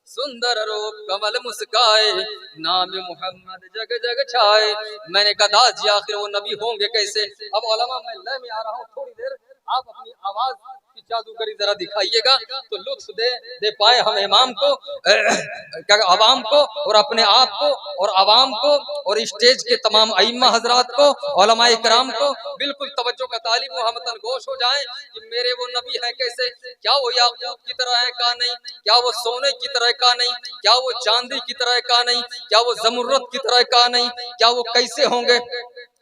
सुंदर रूप कमल मुस्काए, नाम मोहम्मद जग जग छाए। मैंने कहा दास जी आखिर वो नबी होंगे कैसे? अब उलमा मैं लय में आ रहा हूँ, थोड़ी देर आप अपनी आवाज की जादूगरी जरा दिखाइएगा तो लुत्फ दे पाए हम इमाम को, क्या अवाम को और अपने आप को और अवाम को और स्टेज के तमाम अइम्मा हजरात को, उलमाए किराम को बिल्कुल तवज्जो का तालिब हमतन गोश हो जाए कि मेरे वो नबी है कैसे, क्या वो याकूत की तरह है का नहीं, क्या वो सोने की तरह का नहीं, क्या वो चांदी की तरह का नहीं, क्या वो जमुर्रत की तरह का नहीं, क्या वो कैसे होंगे,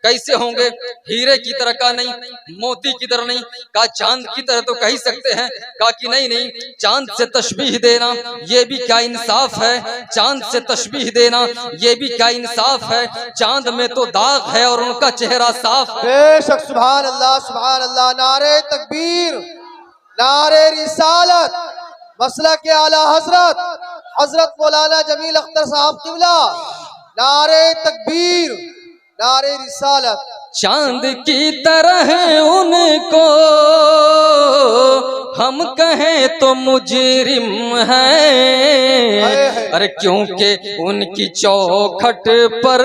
कैसे होंगे, हीरे की तरह का नहीं, मोती की तरह नहीं, का चांद की तरह तो कह सकते हैं, का कि नहीं चांद से तशबीह देना ये भी क्या इंसाफ है, चांद से तशबीह देना ये भी क्या इंसाफ है, चांद में तो दाग है और उनका चेहरा साफ है। बेशक सुभान अल्लाह, नारे तकबीर, नारे रिसालत, मसलक आला हजरत हजरत मौलाना जमील अख्तर साहब किबला, नारे तकबीर, नारे रिसालत। चांद की तरह उनको हम कहें तो मुजरिम है, अरे क्योंकि उनकी चौखट पर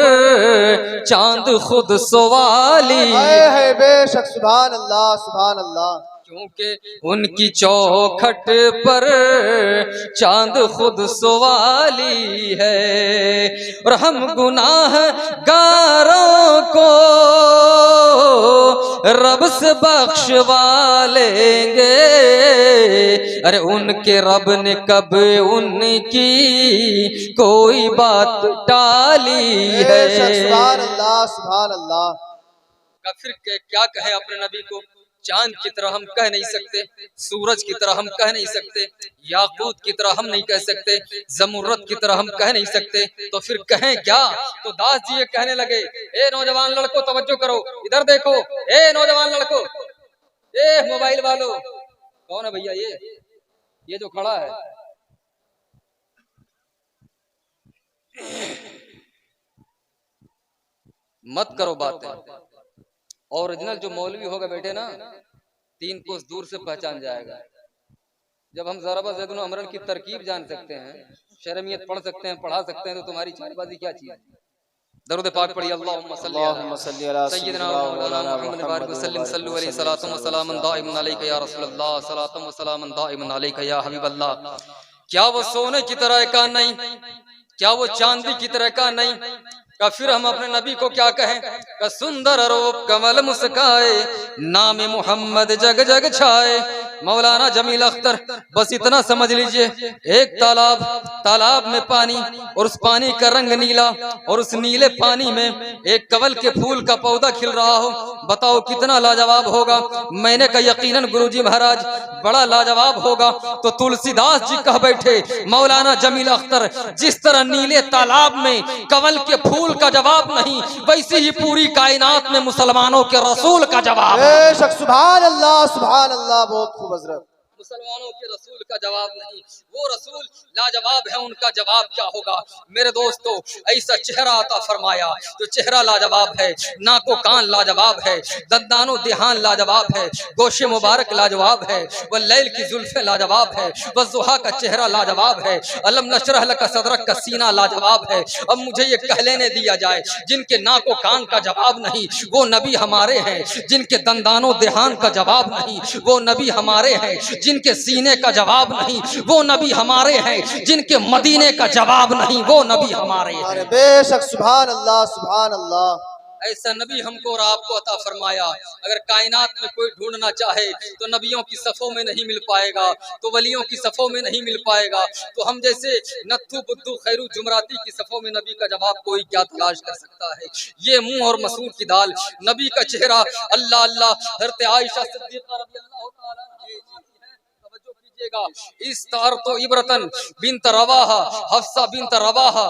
चांद खुद सवाली है। बेशक सुभान अल्लाह, क्योंकि उनकी चौखट पर चांद खुद सवाली है, और हम गुनाहगारों को रब से बख्शवा लेंगे, अरे उनके रब ने कब उनकी कोई बात टाली है। सुभान अल्लाह। फिर क्या कहें अपने नबी को, चांद की तरह हम कह नहीं सकते, सूरज की तरह हम कह नहीं सकते, याकूत की तरह हम नहीं कह सकते, जमुर्रत की तरह हम कह नहीं सकते, तो फिर कहें क्या। तो दास जी ये कहने लगे, ए नौजवान लड़कों तवज्जो करो, इधर देखो, ए नौजवान लड़कों, ए मोबाइल वालों, कौन है भैया ये जो खड़ा है, मत करो बातें। ओरिजिनल जो मौलवी होगा बेटे ना 3 कोस दूर से पहचान जाएगा। जब हम ज़राबा ज़ैदुन अमरन की तरकीब जान सकते हैं, शरमियत पढ़ सकते हैं, पढ़ा सकते हैं, तो तुम्हारी चालबाजी क्या चीज है। दरूद पाक पढ़िए, अल्लाहुम्मा सल्ली अला सय्यिदिना मौलाना मुहम्मद बारिक वसल्लम सल्लु अलैहि सलातु व सलामुन दाइमन अलैका या रसूलल्लाह, सलातु व सलामुन दाइमन अलैका या हबीबल्लाह। क्या वो सोने की तरह का नहीं, क्या वो चांदी की तरह का नहीं, का फिर हम अपने नबी को क्या कहें, का सुंदर रूप कमल मुस्काए, नाम मोहम्मद जग जग छाए। मौलाना जमील अख्तर बस इतना समझ लीजिए, एक तालाब में पानी और उस पानी का रंग नीला और उस नीले पानी में एक कमल के फूल का पौधा खिल रहा हो, बताओ कितना लाजवाब होगा। मैंने कहा यकीनन गुरुजी महाराज बड़ा लाजवाब होगा। तो तुलसीदास जी कह बैठे, मौलाना जमील अख्तर जिस तरह नीले तालाब में कमल के फूल का जवाब नहीं, वैसे ही पूरी कायनात में मुसलमानों के रसूल का जवाब है। सुभान अल्लाह, बहुत खूब हजरत। मुसलमानों के रसूल का जवाब नहीं, वो रसूल लाजवाब है, उनका जवाब क्या होगा। मेरे दोस्तों, ऐसा चेहरा अता फरमाया जो चेहरा लाजवाब है, नाको कान लाजवाब है, दंदानो दिहान लाजवाब है, गोशे मुबारक लाजवाब है, वह लैल की जुल्फे लाजवाब है, वह जुहा का चेहरा लाजवाब है, अलम नशरह लका सदरक का सीना लाजवाब है। अब मुझे ये कह लेने दिया जाए, जिनके नाको कान का जवाब नहीं वो नबी हमारे हैं, जिनके दंदानो दिहान का जवाब नहीं वो नबी हमारे हैं, जिनके सीने का जवाब नहीं वो नबी हमारे हैं, जिनके मदीने का जवाब नहीं वो नबी हमारे हैं। बेशक सुभान अल्लाह। ऐसा नबी हमको और आपको अता फरमाया। अगर कायनात में कोई ढूंढना चाहे तो नबियों की सफ़ों में नहीं मिल पाएगा, तो वलियों की सफ़ों में नहीं मिल पाएगा, तो हम जैसे नत्थु बुद्धू खैरू जुमराती की सफ़ों में नबी का जवाब कोई क्या तलाश कर सकता है। ये मुंह और मसूर की दाल, नबी का चेहरा अल्लाह अल्लाह। हज़रत आयशा सिद्दीक़ा रज़ियल्लाहु ताला इस तार तो इब्रतन बिन्त रवाहा, हफ्सा बिन्त रवाहा,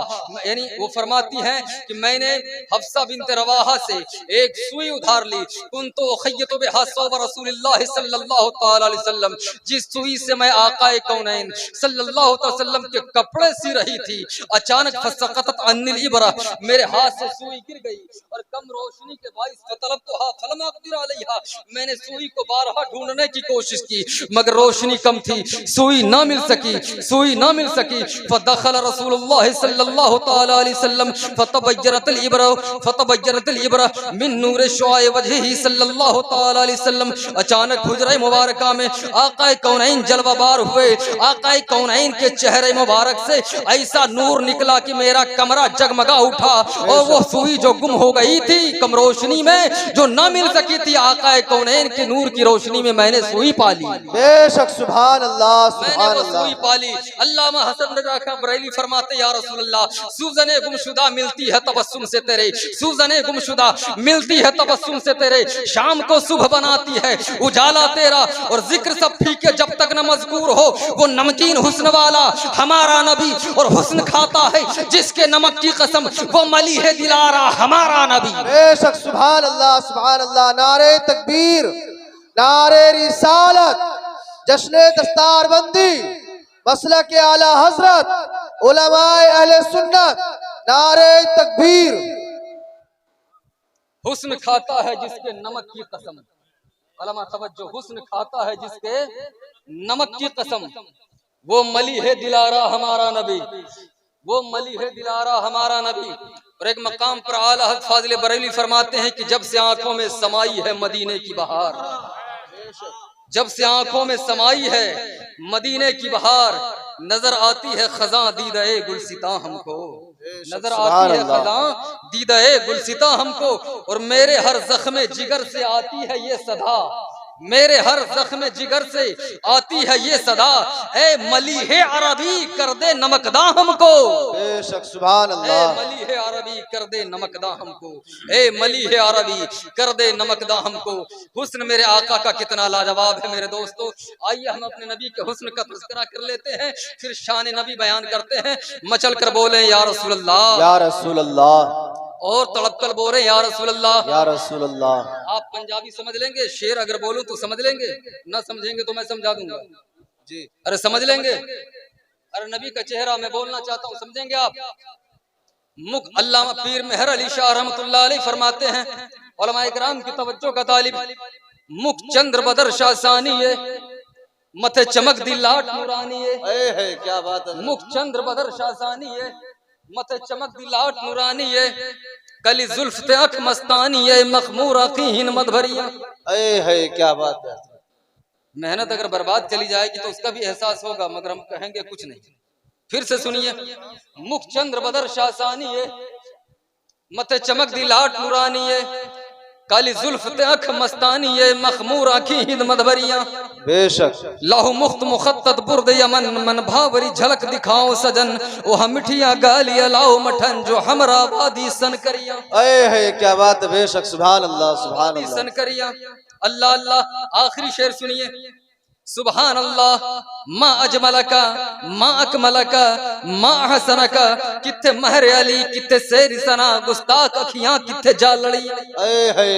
यानी वो फरमाती हैं कि मैंने हफ्सा बिन्त रवाहा से एक सुई उधार ली, कुन्तु खय्यतु बिहा सौब रसूलिल्लाह सल्लल्लाहु ताला अलैहि वसल्लम, जिस सुई से मैं आकाए कौनैन सल्लल्लाहु ताला अलैहि वसल्लम के कपड़े सी रही थी, अचानक फसक़तत अन्निल इब्रा, मेरे हाथ से सुई गिर गई और कम रोशनी के बाइस फतलबतुहा फलम अक़दिर अलैहा, मैंने सुई को बारहा ढूंढने की कोशिश की मगर रोशनी कम थी, सुई ना मिल सकी, सुई ना मिल सकी। फदखल रसूलुल्लाह सल्लल्लाहु तआला अलैहि वसल्लम फतबय्यरतल इब्रा मिन नूर शुआए वजही सल्लल्लाहु तआला अलैहि वसल्लम। अचानक हुजरा मुबारका में आकाए कौनैन जलवाबार हुए। आकाए कौनैन के चेहरे मुबारक से ऐसा नूर निकला कि मेरा कमरा जगमगा उठा। और वो सुई जो गुम हो गई थी कम रोशनी में, जो ना मिल सकी थी, आकाए कौनैन के नूर की रोशनी में मैंने सुई पाली। बेशक सुभान अल्लाह मैंने सुभान वो अल्लाह। सुई पाली। अल्लामा हसन रजा खां बरेली फरमाते या रसूल अल्लाह, सूजने गुमशुदा मिलती है तबस्सुम से तेरे, सूजने गुमशुदा मिलती है तबस्सुम से तेरे। शाम को सुबह बनाती है उजाला तेरा, और जिक्र सब फीके जब तक न मजकूर हो। वो नमकीन हुस्न वाला हमारा नबी, और हुस्न खाता है जिसके नमक की कसम, वो मली है दिलारा हमारा नबी। बेशक सुभान अल्लाह सुभान अल्लाह। नारे तकबीर, नारे रिसालत, जश्न दस्तारबंदी, मसलक आला हजरत, उलमाए अहले सुन्नत, नारे तकबीर। हुस्न खाता है जिसके नमक की कसम, अलमा तवज्जो, हुस्न खाता है जिसके नमक की कसम, वो मली है दिलारा हमारा नबी, वो मली है दिलारा हमारा नबी। और एक मकाम पर आला हज़रत फाजिल बरेली फरमाते हैं कि जब से आंखों में समाई है मदीने की बहार, जब से आंखों में समाई है मदीने की बहार, नजर आती है खजा दीदाए गुलसिता हमको, नजर आती है खजा दीदाए गुलसिता हमको। और मेरे हर जख्मे जिगर से आती है ये सदा, मेरे हर जख्म जिगर से आती है ये सदा, ए मलीह अरबी कर दे नमकदा हमको। बेशक सुभान ए अल्लाह। मलीह अरबी कर दे नमकदा हमको, ए मलीह अरबी कर दे नमकदा हमको। हुस्न मेरे आका का कितना लाजवाब है मेरे दोस्तों। आइए हम अपने नबी के हुस्न का तज़किरा कर लेते हैं, फिर शान नबी बयान करते हैं। मचल कर बोले या रसूल अल्लाह, या रसूल अल्लाह, और तड़प कर बोले या रसूल अल्लाह। या रसूल अल्लाह। आप पंजाबी समझ लेंगे, शेर अगर बोलूं तो समझ लेंगे, ना समझेंगे तो मैं समझा दूंगा जी। अरे समझ लेंगे, अरे नबी का चेहरा मैं बोलना चाहता हूँ, समझेंगे आप। मुख अल्लामा पीर मेहर अली शाह रहमतुल्लाह अलैह फरमाते हैं, उलमा इकराम की तवज्जो का तालिब, मुख चंद्र बदर शासानी है, मथे चमक दी लाट नूरानी है। क्या बात है। मुख चंद्र बदर शासानी है, मथे चमक दी लाट नूरानी है, कली जुल्फ ते अख मस्तानी है, मखमूर अखीन मधभरिया। क्या बात है। मेहनत अगर बर्बाद चली जाएगी तो उसका भी एहसास होगा, मगर हम कहेंगे कुछ नहीं। फिर से सुनिए, मुख चंद्र बदर शासानी है, मथे चमक दी लाट नूरानी है, काली जुल्फ ते अख मस्तानी है, मखमूर अखीन मधभरिया। बेशक लाहू मुख्त मुखत्तत बुर्द यमन, मन भावरी झलक दिखाओ सजन, ओ हम मिठिया गालिया लाओ मठन, जो हमरा वादी सन करिया। क्या बात है। बेशक सुभान अल्लाह सुभान वादी अल्लाह। सन करिया। अल्लाह अल्लाह। आखिरी शेर सुनिए, सुबहान अल्लाह मा अजमलका मा अकमलका मा हसनका, किथे महर अली किथे शेर सना, गुस्ताख अखियां किथे जालड़ी।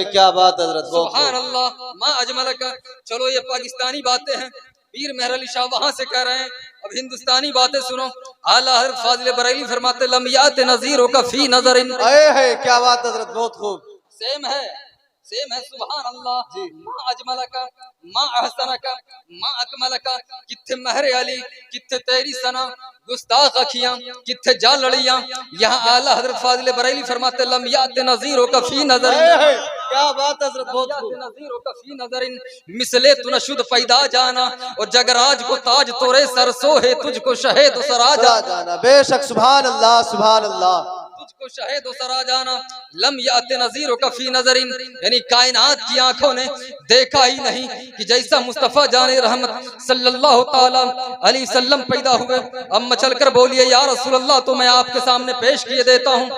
क्या बात है हजरत। सुबहान अल्लाह मा अजमलका। चलो ये पाकिस्तानी बातें हैं, पीर मेहर अली शाह वहां से कह रहे हैं, अब हिंदुस्तानी बातें सुनो। आला हज़रत फाजिल बरेली फरमाते लम यात नज़ीरो का फी नज़रिन। क्या बात है हजरत, बहुत खूब। सेम है, सेम है। सुभान अल्लाह मा अजमलका मा अहसनका मा अकमलका, किथे महर अली किथे तेरी सना, गुस्ताख अखियां किथे जा लड़ियां। यहाँ आला हज़रत फाजिल बरेली फरमाते लम यात नज़ीरो का फी नज़रिन। क्या बात है हजरत, बहुत खूब। नज़ीरो का फी नज़रिन, मिसले तू नशुद पैदा जाना, और जगराज को ताज तोरे सरसो है, तुझको शहेद सराजा जाना। बेशक सुभान अल्लाह सुभान अल्लाह। तुझको शहेद सरा जाना। लम याते नज़ीरो का फी नज़रिन, यानी कायनात की आंखों ने देखा ही नहीं कि जैसा मुस्तफ़ा जाने रहमत सल्लल्लाहु ताला अलैहि वसल्लम पैदा हुए। अब मचल कर बोलिए या रसूल अल्लाह, तो मैं आपके सामने पेश किए देता हूँ।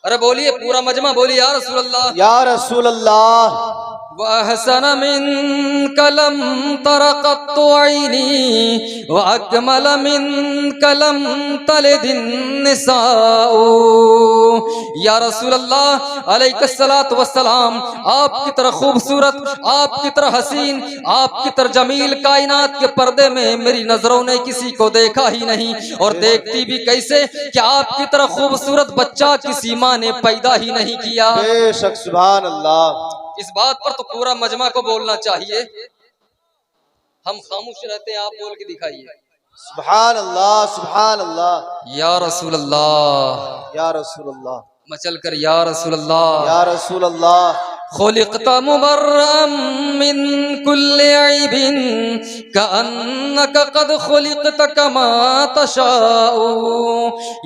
अरे बोलिए पूरा मजमा, बोलिए या रसूल अल्लाह। या रसूल अल्लाह। वहसन मिन कलम तरक़त ऐनी, वअकमल मिन कलम तलदिन निसाउ। या रसूल अल्लाह अलैहिस्सलातु वस्सलाम, आपकी तरह खूबसूरत, आपकी तरह हसीन, आपकी तरह जमील कायनात के पर्दे में मेरी नजरों ने किसी को देखा ही नहीं, और देखती भी कैसे कि आपकी तरह खूबसूरत बच्चा किसी माँ ने पैदा ही नहीं किया। बेशक सुभान अल्लाह। इस बात पर तो पूरा मजमा को बोलना चाहिए। हम खामोश रहते हैं, आप बोल के दिखाइए। सुभान अल्लाह सुभान अल्लाह। या रसूल अल्लाह, या रसूल अल्लाह, मचल कर या रसूल अल्लाह। या रसूल अल्लाह। खुलिक़्त मुबर्रअम मिन कुल्लि ऐबिन कअन्नक क़द खुलिक़्त कमा तशाउ।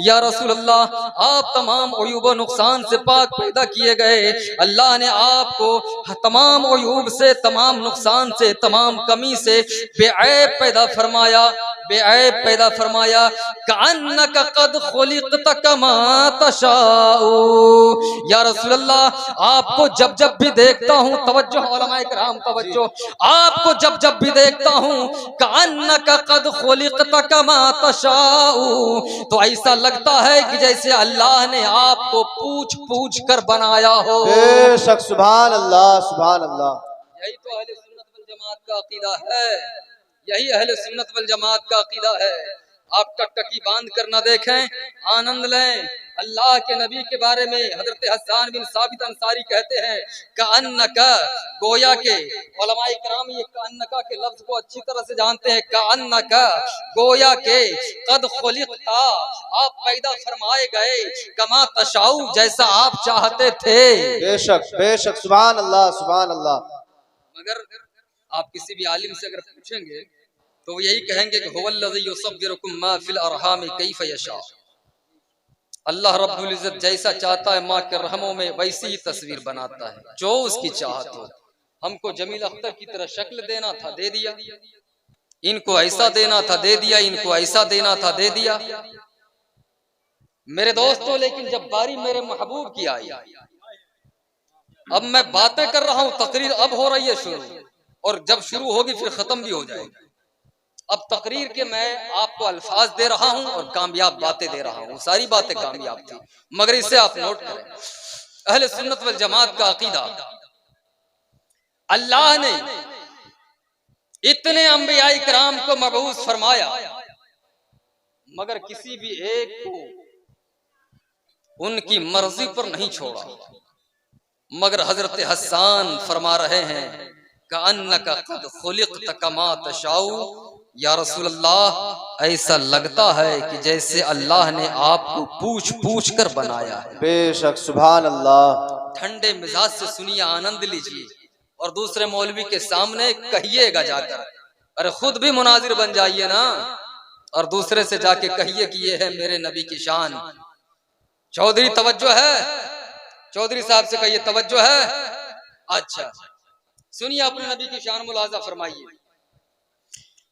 या रसूल अल्लाह, आप तमाम उयूब व नुकसान से पाक पैदा किए गए। अल्लाह ने आपको तमाम उयूब से, तमाम नुकसान से, तमाम कमी से बेऐब पैदा फरमाया, बेऐब पैदा फरमाया। कअन्नक क़द खुलिक़्त कमा तशाउ। या रसूल अल्लाह, आपको जब जब भी देखता हूँ, तवज्जो उलमाए किराम तवज्जो, आपको जब जब भी देखता हूँ, कअन्नका क़द खुलिक़्त कमा तशाउ, तो ऐसा लगता है कि जैसे अल्लाह ने आपको पूछ पूछ कर बनाया हो। बेशक सुभान अल्लाह सुभान अल्लाह। यही तो अहले सुन्नत वल जमात का अकीदा है, यही अहले सुन्नत वल जमात का अकीदा है। आप टकटकी बांध कर न देखें, आनंद लें। अल्लाह के नबी के बारे में हजरत हसन बिन साबित अंसारी कहते हैं, कअन्नका, गोया के, उलमाए किराम ये कअन्नका के लफ्ज को अच्छी तरह से जानते हैं। कअन्नका, गोया के, कद खुलिक़्ता, आप पैदा फरमाए गए, कमा तशाउ, जैसा आप चाहते थे। बेशक बेशक सुभान अल्लाह सुभान अल्लाह। मगर आप किसी भी आलिम से अगर पूछेंगे तो यही कहेंगे कि हुवल्लज़ी युसव्विरुकुम मा फिल अरहाम कैफ़ यशा। अल्लाह रब्बुल इज्जत जैसा चाहता है माँ के रहमों में वैसी ही तस्वीर बनाता है, जो उसकी चाहत हो। हमको जमील अख्तर की तरह शक्ल देना था, दे दिया। इनको ऐसा देना था, दे दिया। इनको ऐसा देना था, दे दिया। मेरे दोस्तों, लेकिन जब बारी मेरे महबूब की आई, अब मैं बातें कर रहा हूँ, तकरीर अब हो रही है शुरू, और जब शुरू होगी फिर खत्म भी हो जाएगी। अब तकरीर के मैं आपको अल्फाज दे रहा हूं और कामयाब बातें दे रहा हूं, सारी बातें कामयाब थी, मगर इसे आप नोट करें। अहले सुन्नत वल जमात का अकीदा, अल्लाह ने इतने अंबियाए किराम को मबऊस फरमाया, मगर किसी भी एक को उनकी मर्जी पर नहीं छोड़ा। मगर हजरत हसन फरमा रहे हैं, कअन्नका क़द खुलिक़्त कमा तशाउ। या रसूल अल्लाह, ऐसा लगता है कि जैसे अल्लाह ने आपको पूछ पूछ कर बनाया है। बेशक सुभान अल्लाह। ठंडे मिजाज से सुनिए, आनंद लीजिए, और दूसरे मौलवी के सामने कहिएगा जाकर। अरे खुद भी मुनाजिर बन जाइए ना, और दूसरे से जाके कहिए कि ये है मेरे नबी की शान। चौधरी तवज्जो है, चौधरी साहब से कहिए तवज्जो है। अच्छा सुनिए, अपने नबी की शान मुलाजा फरमाइए।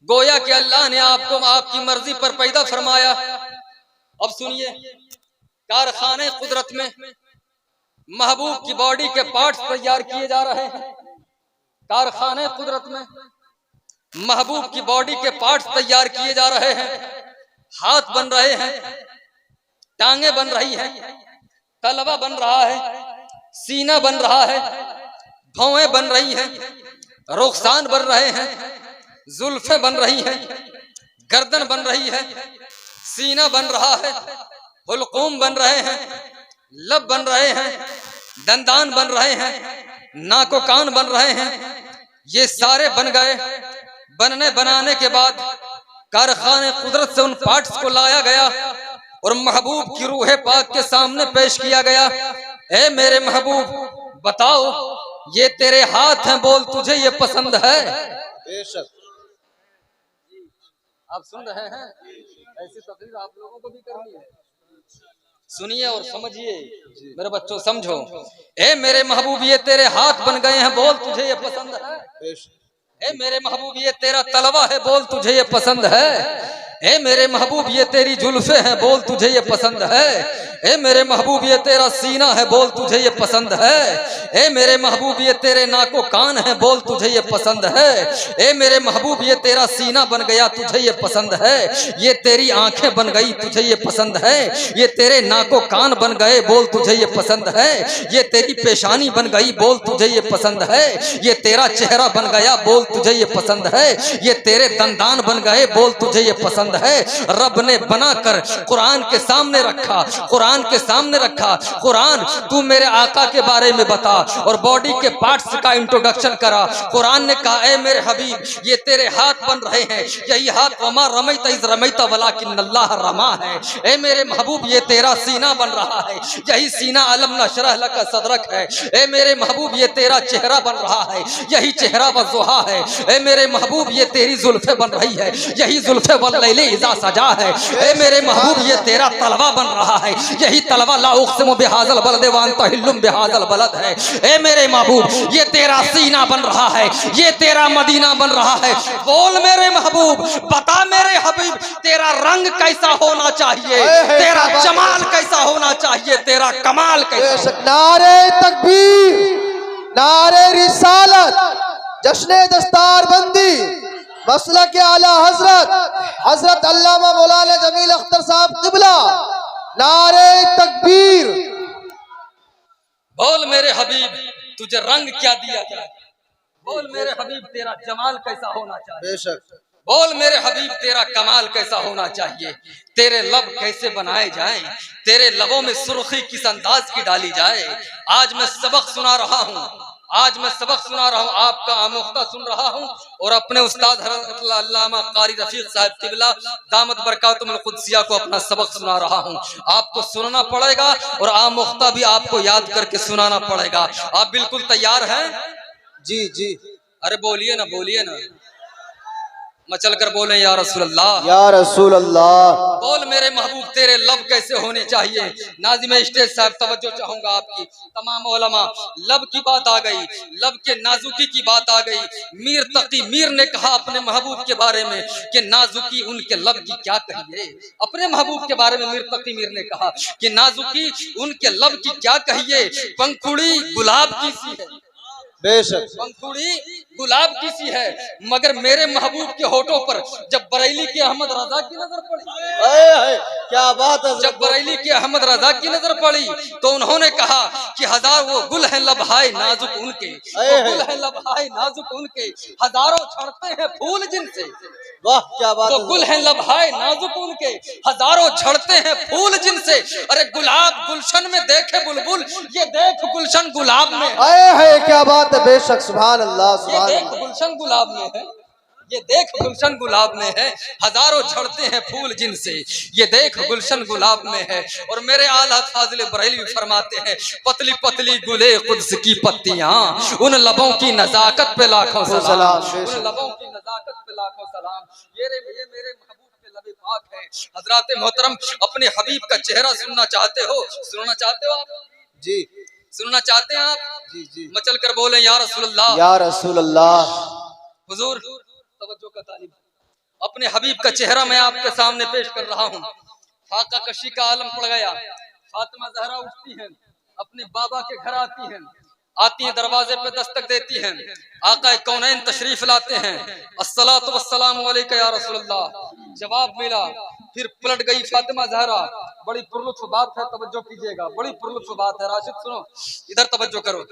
गोया कि अल्लाह ने आपको आपकी मर्जी पर पैदा फरमाया। अब सुनिए, कारखाने कुदरत में महबूब की बॉडी के पार्ट्स तैयार किए जा रहे हैं। कारखाने कुदरत में महबूब की बॉडी के पार्ट्स तैयार किए जा रहे हैं। हाथ बन रहे हैं, टांगे बन रही हैं, तलवा बन रहा है, सीना बन रहा है, भौएं बन रही हैं, रुखसान बन रहे हैं, जुल्फे बन रही हैं, गर्दन बन रही है, सीना बन रहा है, हुलकूम बन रहे हैं, लब बन रहे हैं, दंदान बन रहे हैं, नाको कान बन रहे हैं। ये सारे बन गए। बनने बनाने के बाद कारखाने कुदरत से उन पार्ट्स को लाया गया और महबूब की रूह पाक के सामने पेश किया गया। ए मेरे महबूब, बताओ ये तेरे हाथ हैं, बोल तुझे ये पसंद है? बेशक। आप सुन रहे हैं, ऐसी तकरीर आप लोगों को भी करनी है। सुनिए और समझिए मेरे बच्चों, समझो। ए मेरे महबूब, ये तेरे हाथ बन गए हैं, बोल तुझे ये पसंद है? ए मेरे महबूब, ये तेरा तलवा है, बोल तुझे ये पसंद है? ए मेरे महबूब, ये तेरी जुल्फे हैं, बोल तुझे ये पसंद है? ए मेरे महबूब, ये तेरा सीना है, बोल तुझे ये पसंद है? ए मेरे महबूब, ये तेरे नाको कान है, बोल तुझे ये पसंद है? ए मेरे महबूब, ये तेरा सीना बन गया, तुझे ये पसंद है? ये तेरी आंखें बन गई, तुझे ये पसंद है? ये तेरे नाको कान बन गए, बोल तुझे ये पसंद है? ये तेरी पेशानी बन गई, बोल तुझे ये पसंद है? ये तेरा चेहरा बन गया, बोल तुझे ये पसंद है? ये तेरे दंदान बन गए, बोल तुझे ये पसंद है? रब ने बनाकर कुरान के सामने रखा, कुरान कुरान के सामने रखा, कुरान तू मेरे आका के बारे में बता, और बॉडी के पार्ट्स का इंट्रोडक्शन करा। कुरान ने कहा ए मेरे हबीब ये तेरे हाथ बन रहे हैं, यही हाथ वमा रमैत इज़ रमैत वलाकिन्नल्लाह रमा है। ए मेरे महबूब ये तेरा सीना बन रहा है, यही सीना अलम नशरह लका सदरक है। ए मेरे महबूब ये तेरा चेहरा बन रहा है, यही चेहरा वज़ुहा है। ए मेरे महबूब ये तेरी जुल्फे बन रही है, यही जुल्फे वल्लैली इज़ा सजा है। ए मेरे महबूब ये तेरा तलवा बन रहा है, यही तलवा ला उक़सिमु बिहाज़ल बलद व अंत हिल्लुम बिहाज़ल बलद है। ए मेरे महबूब ये तेरा सीना बन रहा है, ये तेरा मदीना बन रहा है। बोल मेरे महबूब, बता मेरे हबीब तेरा रंग कैसा होना चाहिए, तेरा जमाल कैसा होना चाहिए, तेरा कमाल कैसा। नारे तकबीर, नारे रिसालत, जश्न दस्तारबंदी, मसलक आला हजरत अल्लामा मौलाना जमील अख्तर साहब क़िबला। नारे तकबीर। बोल मेरे हबीब तुझे रंग क्या दिया जाए, बोल मेरे हबीब तेरा जमाल कैसा होना चाहिए, बेशक। बोल मेरे हबीब तेरा कमाल कैसा होना चाहिए, तेरे लब कैसे बनाए जाएं, तेरे लबों में सुर्खी किस अंदाज की डाली जाए। आज मैं सबक सुना रहा हूँ, आज मैं सबक सुना रहा हूँ, आपका आमोख्ता सुन रहा हूँ, और अपने उस्ताद हज़रत अल्लामा कारी रफीक साहब क़िबला दामत बरकातुहुल क़ुद्सिया को अपना सबक सुना रहा हूँ। आपको सुनना पड़ेगा और आमोख्ता भी आपको याद करके सुनाना पड़ेगा। आप बिल्कुल तैयार हैं? जी जी। अरे बोलिए ना, बोलिए ना, मचल कर बोले या रसूल अल्लाह, या रसूल अल्लाह। बोल मेरे महबूब तेरे लब कैसे होने चाहिए। नाज़िम स्टेज साहब तवज्जो चाहूंगा आपकी, तमाम उलमा। लब की बात आ गई, लब के नाजुकी की बात आ गई। मीर तकी मीर ने कहा अपने महबूब के बारे में कि नाजुकी उनके लब की क्या कहिए। अपने महबूब के बारे में मीर तकी मीर ने कहा कि नाजुकी उनके लब की क्या कहिए, पंखुड़ी गुलाब की सी है, बेशक। पंखुड़ी गुलाब की सी है, मगर मेरे महबूब के होठों पर जब बरेली के अहमद रजा की नजर पड़ी, क्या बात है। जब बरेली के अहमद रजा की नजर पड़ी तो उन्होंने कहा कि हजार वो गुल है लबहाए नाजुक उनके, वो गुल है लबहाए नाजुक उनके, हजारों झड़ते हैं फूल जिनसे। वाह क्या बात तो है। गुल है लबहाए नाजुक उनके, हजारों झड़ते हैं फूल जिनसे। अरे गुलाब गुलशन में देखे बुलबुल, ये देख गुलशन गुलाब में है। क्या बात है। बेशक। सुभान अल्लाह, ये सुभान देख अल्लाह। गुलशन गुलाब में है, ये देख गुलशन गुलाब में है, हजारों झड़ते हैं फूल जिनसे, ये देख गुलशन गुलाब में है। और मेरे आला फाजिल बरेलवी फरमाते हैं पतली पतली गुले कुद्स की पत्तियां, उन लबों की नजाकत पे लाखों सलाम, उन लबों की नजाकत पे लाखों सलाम। ये मेरे महबूब के लबे पाक हैं। हजरात मोहतरम, अपने हबीब का चेहरा सुनना चाहते हो, सुनना चाहते हो आप जी, सुनना चाहते हैं आप? जी जी। मचल कर बोले या रसूल अल्लाह, या रसूल अल्लाह। हुजूर तवज्जो का तालिब, अपने हबीब का चेहरा मैं आपके सामने पेश कर रहा हूँ। फाका कशी का आलम पड़ गया, फातिमा ज़हरा उठती हैं, अपने बाबा के घर आती हैं, आती हैं दरवाजे पे दस्तक देती हैं, आका कौनैन तशरीफ लाते हैं, अस्सलातु वस्सलामु अलैका या रसूल अल्लाह। जवाब मिला, फिर पलट गई फातिमा ज़हरा। बड़ी पुरलुत्फ बात है, तवज्जो कीजिएगा, बड़ी पुरलुत्फ बात है। राशिद सुनो, इधर तवज्जो करो।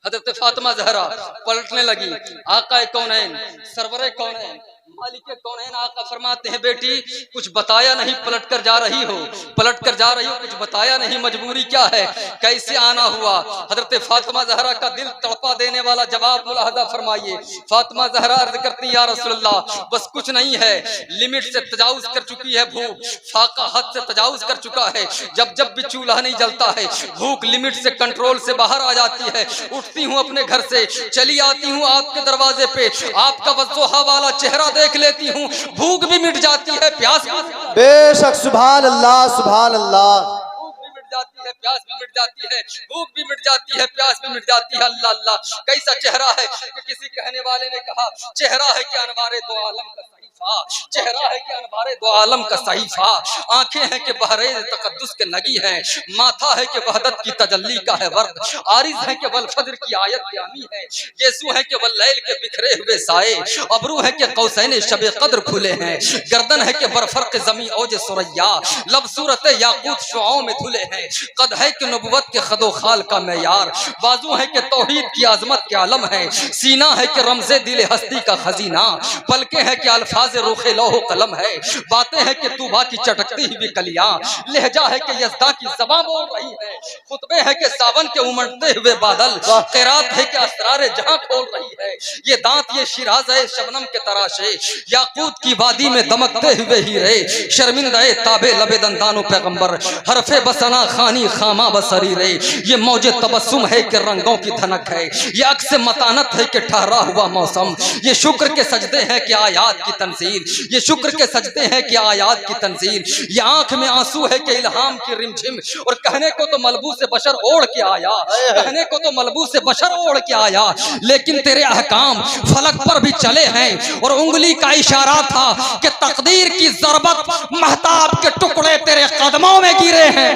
हज़रत फातिमा ज़हरा पलटने लगी, आका कौनैन सरवरे कौनैन मालिक कौनैन आका फरमाते हैं बेटी कुछ बताया नहीं, पलट कर जा रही हो, पलट कर जा रही हो, कुछ बताया नहीं, मजबूरी क्या है, कैसे आना हुआ। हजरत फातिमा ज़हरा का दिल तड़पा देने वाला जवाब मुलाहजा फरमाइए। फातिमा ज़हरा अर्ज करती या रसूल अल्लाह, बस कुछ नहीं है, लिमिट से तजावुज कर चुकी है भूख, फाका हद से तजावुज कर चुका है। जब जब भी चूल्हा नहीं जलता है, भूख लिमिट से कंट्रोल से बाहर आ जाती है। उठती हूँ अपने घर से, चली आती हूँ आपके दरवाजे पे, आपका वज़्ज़ोहा वाला चेहरा देख लेती हूँ, भूख भी मिट जाती है, प्यास भी। बेशक। सुभान अल्लाह, सुभान अल्लाह। भूख भी मिट जाती है, प्यास भी मिट जाती है, भूख भी मिट जाती है, प्यास भी मिट जाती है। अल्लाह अल्लाह, कैसा चेहरा है कि किसी कहने वाले ने कहा चेहरा है कि अनवारे दो आलम का सहीफा, चेहरा है कि अनवारे दो आलम का सहीफा, आंखें हैं कि बहरे तकद्दुस के नगी है, माथा है कि वहदत की तजल्ली का है वर्द, आरिज है कि वल फज्र की आयत यामी है, यीशु है कि वल लैल के बिखरे हुए साए, अबरू है कि कौसैन शब कद्र खुले हैं, गर्दन है कि बरफर्क ज़मी औज सुरैया, लब सूरत याकूत शुआओं में धुले हैं, कद है कि नबुवत के खदो खाल का मेयार, बाजू है कि तौहीद की आजमत के आलम है, सीना है कि रमज़े दिल हस्ती का खजीना, पलके है कि अल्फाज अंदाज़े रुखे लौह कलम है, बातें हैं कि तूबा की चटकती हुई कलियां, लहजा है कि यज़दा की ज़बां बोल रही है, खुतबे है कि सावन के उमड़ते हुए बादल, क़िरात है कि असरारे जहां खोल रही है। ये दांत ये शिराज है शबनम के तराशे, याकूत की वादी में दमकते हुए हीरे, शर्मिंदा ताबे लबे दंदानो पैगंबर, हरफे बसना खानी खामा बसरी रे। ये मौजे तबस्सुम है कि रंगों की धनक है, ये अक्स मतानत है कि ठहरा हुआ मौसम, ये शुक्र के सजदे हैं कि आयात की तंजील, ये शुक्र के सजदे हैं कि आयात की तंजील, ये आंख में आंसू है कि इल्हाम की रिमझिम। और कहने को तो मलबू से बशर ओढ़ के आया, कहने को तो मलबू से बशर ओढ़ के आया, लेकिन तेरे अहकाम फलक पर भी चले हैं। और उंगली का इशारा था कि तकदीर की ज़रबत महताब के टुकड़े तेरे कदमों में गिरे हैं।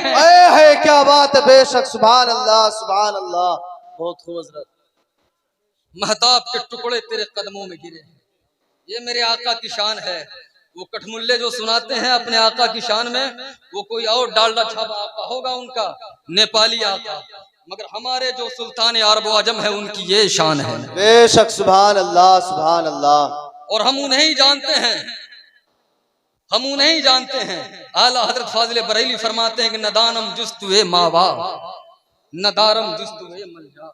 है क्या बात है, बेशक सुभान अल्लाह सुभान अल्लाह। बहुत खूब हजरत। महताब के टुकड़े तेरे कदमों में गिरे हैं। ये मेरे आका की शान है। वो कठमुल्ले जो सुनाते हैं अपने आका की शान में, वो कोई और डालडा छापा आका होगा उनका, नेपाली आका, मगर हमारे जो सुल्तान अरब व अजम है उनकी ये शान है। बेशक सुभान अल्लाह सुभान अल्लाह। और हम उन्हें ही जानते हैं, हम उन्हें ही जानते हैं। आला हजरत फाजिल बरेली फरमाते हैं कि नदानम जुस्तुए मावा, नदारम जुस्तुए मलजा,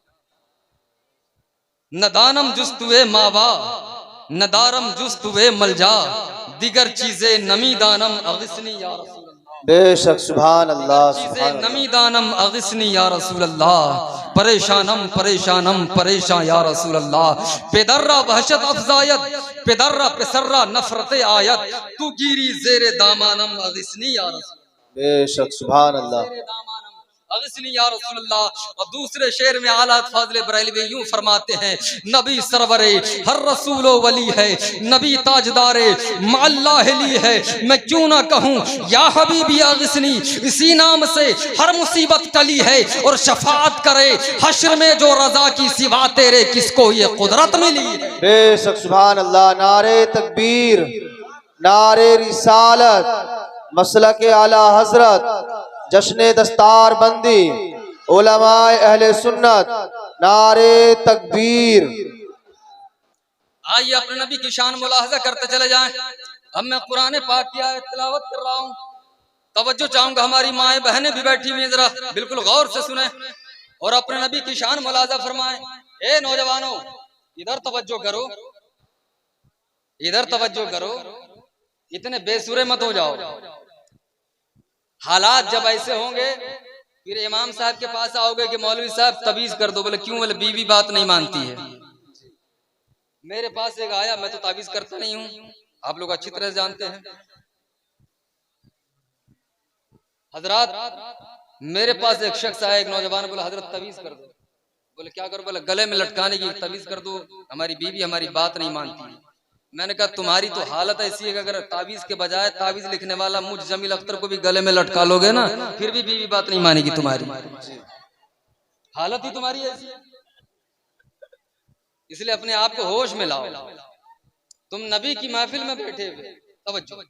नदानम जुस्तुए मावा, नदारम जुस्तुए मलजा, दिगर चीजें नमी दानम अगिस्नी या रसूल अल्लाह। बेशक सुभान अल्लाह चीजें नमी दानम अगिस्नी या रसूल अल्लाह, परेशानम परेशानम परेशान या रसूल अल्लाह। पेदर्रा वहशत अफजायत, पेदर्रा पेसर्रा नफरत आयत, तू गिरी जेरे दामानम अगिस्नी या रसूल, बेशक सुभान अल्लाह। अगिस्नी या रसूल अल्लाह। और दूसरे शेर में आला फाजिल बरेलवी यूं फरमाते हैं, नबी सरवरे हर रसूलो वली है, नबी ताजदारे मअल्लाहली है, मैं क्यों ना कहूँ या हबीबी अगिस्नी, इसी नाम से हर मुसीबत टली है। और शफाअत करे हश्र में जो रजा की सिवा तेरे किसको ये कुदरत मिली। बेशक सुभान अल्लाह। नारे तकबीर, नारे रिसालत, मसलक आला हजरत, जश्न दस्तार बंदी, उलमाए अहले सुन्नत, नारे तकबीर। आइए अपने नबी की शान मुलाहजा करते चले जाएं। अब मैं कुरान पाक की आयत तिलावत कर रहा हूँ, तवज्जो चाहूंगा हमारी माएँ बहनें भी बैठी हुई हैं, जरा बिल्कुल गौर से सुने और अपने नबी की शान मुलाहजा फरमाएं। ए नौजवानों, इधर तवज्जो करो, इधर तवज्जो करो, इतने बेसुरे मत हो जाओ। हालात जब ऐसे होंगे फिर इमाम साहब के पास आओगे कि मौलवी साहब तवीज कर दो, बोले क्यों? बोले बीवी बात नहीं मानती है। मेरे पास एक आया, मैं तो तावीज करता नहीं हूं, आप लोग अच्छी तरह से जानते हैं। हजरत मेरे पास एक शख्स आया, एक नौजवान, बोला हजरत तवीज कर दो। बोले क्या करो? बोले गले में लटकाने की तवीज कर दो, हमारी बीवी हमारी बात नहीं मानती है। मैंने कहा तुम्हारी तो हालत ऐसी है कि अगर तावीज के बजाय तावीज लिखने वाला मुझ जमील अख्तर को भी गले में लटका लोगे ना, फिर भी बीवी बात नहीं मानेगी तुम्हारी। हालत ही तुम्हारी ऐसी है, इसलिए अपने आप को होश में लाओ। तुम नबी की महफिल में बैठे हुए, तवज्जो,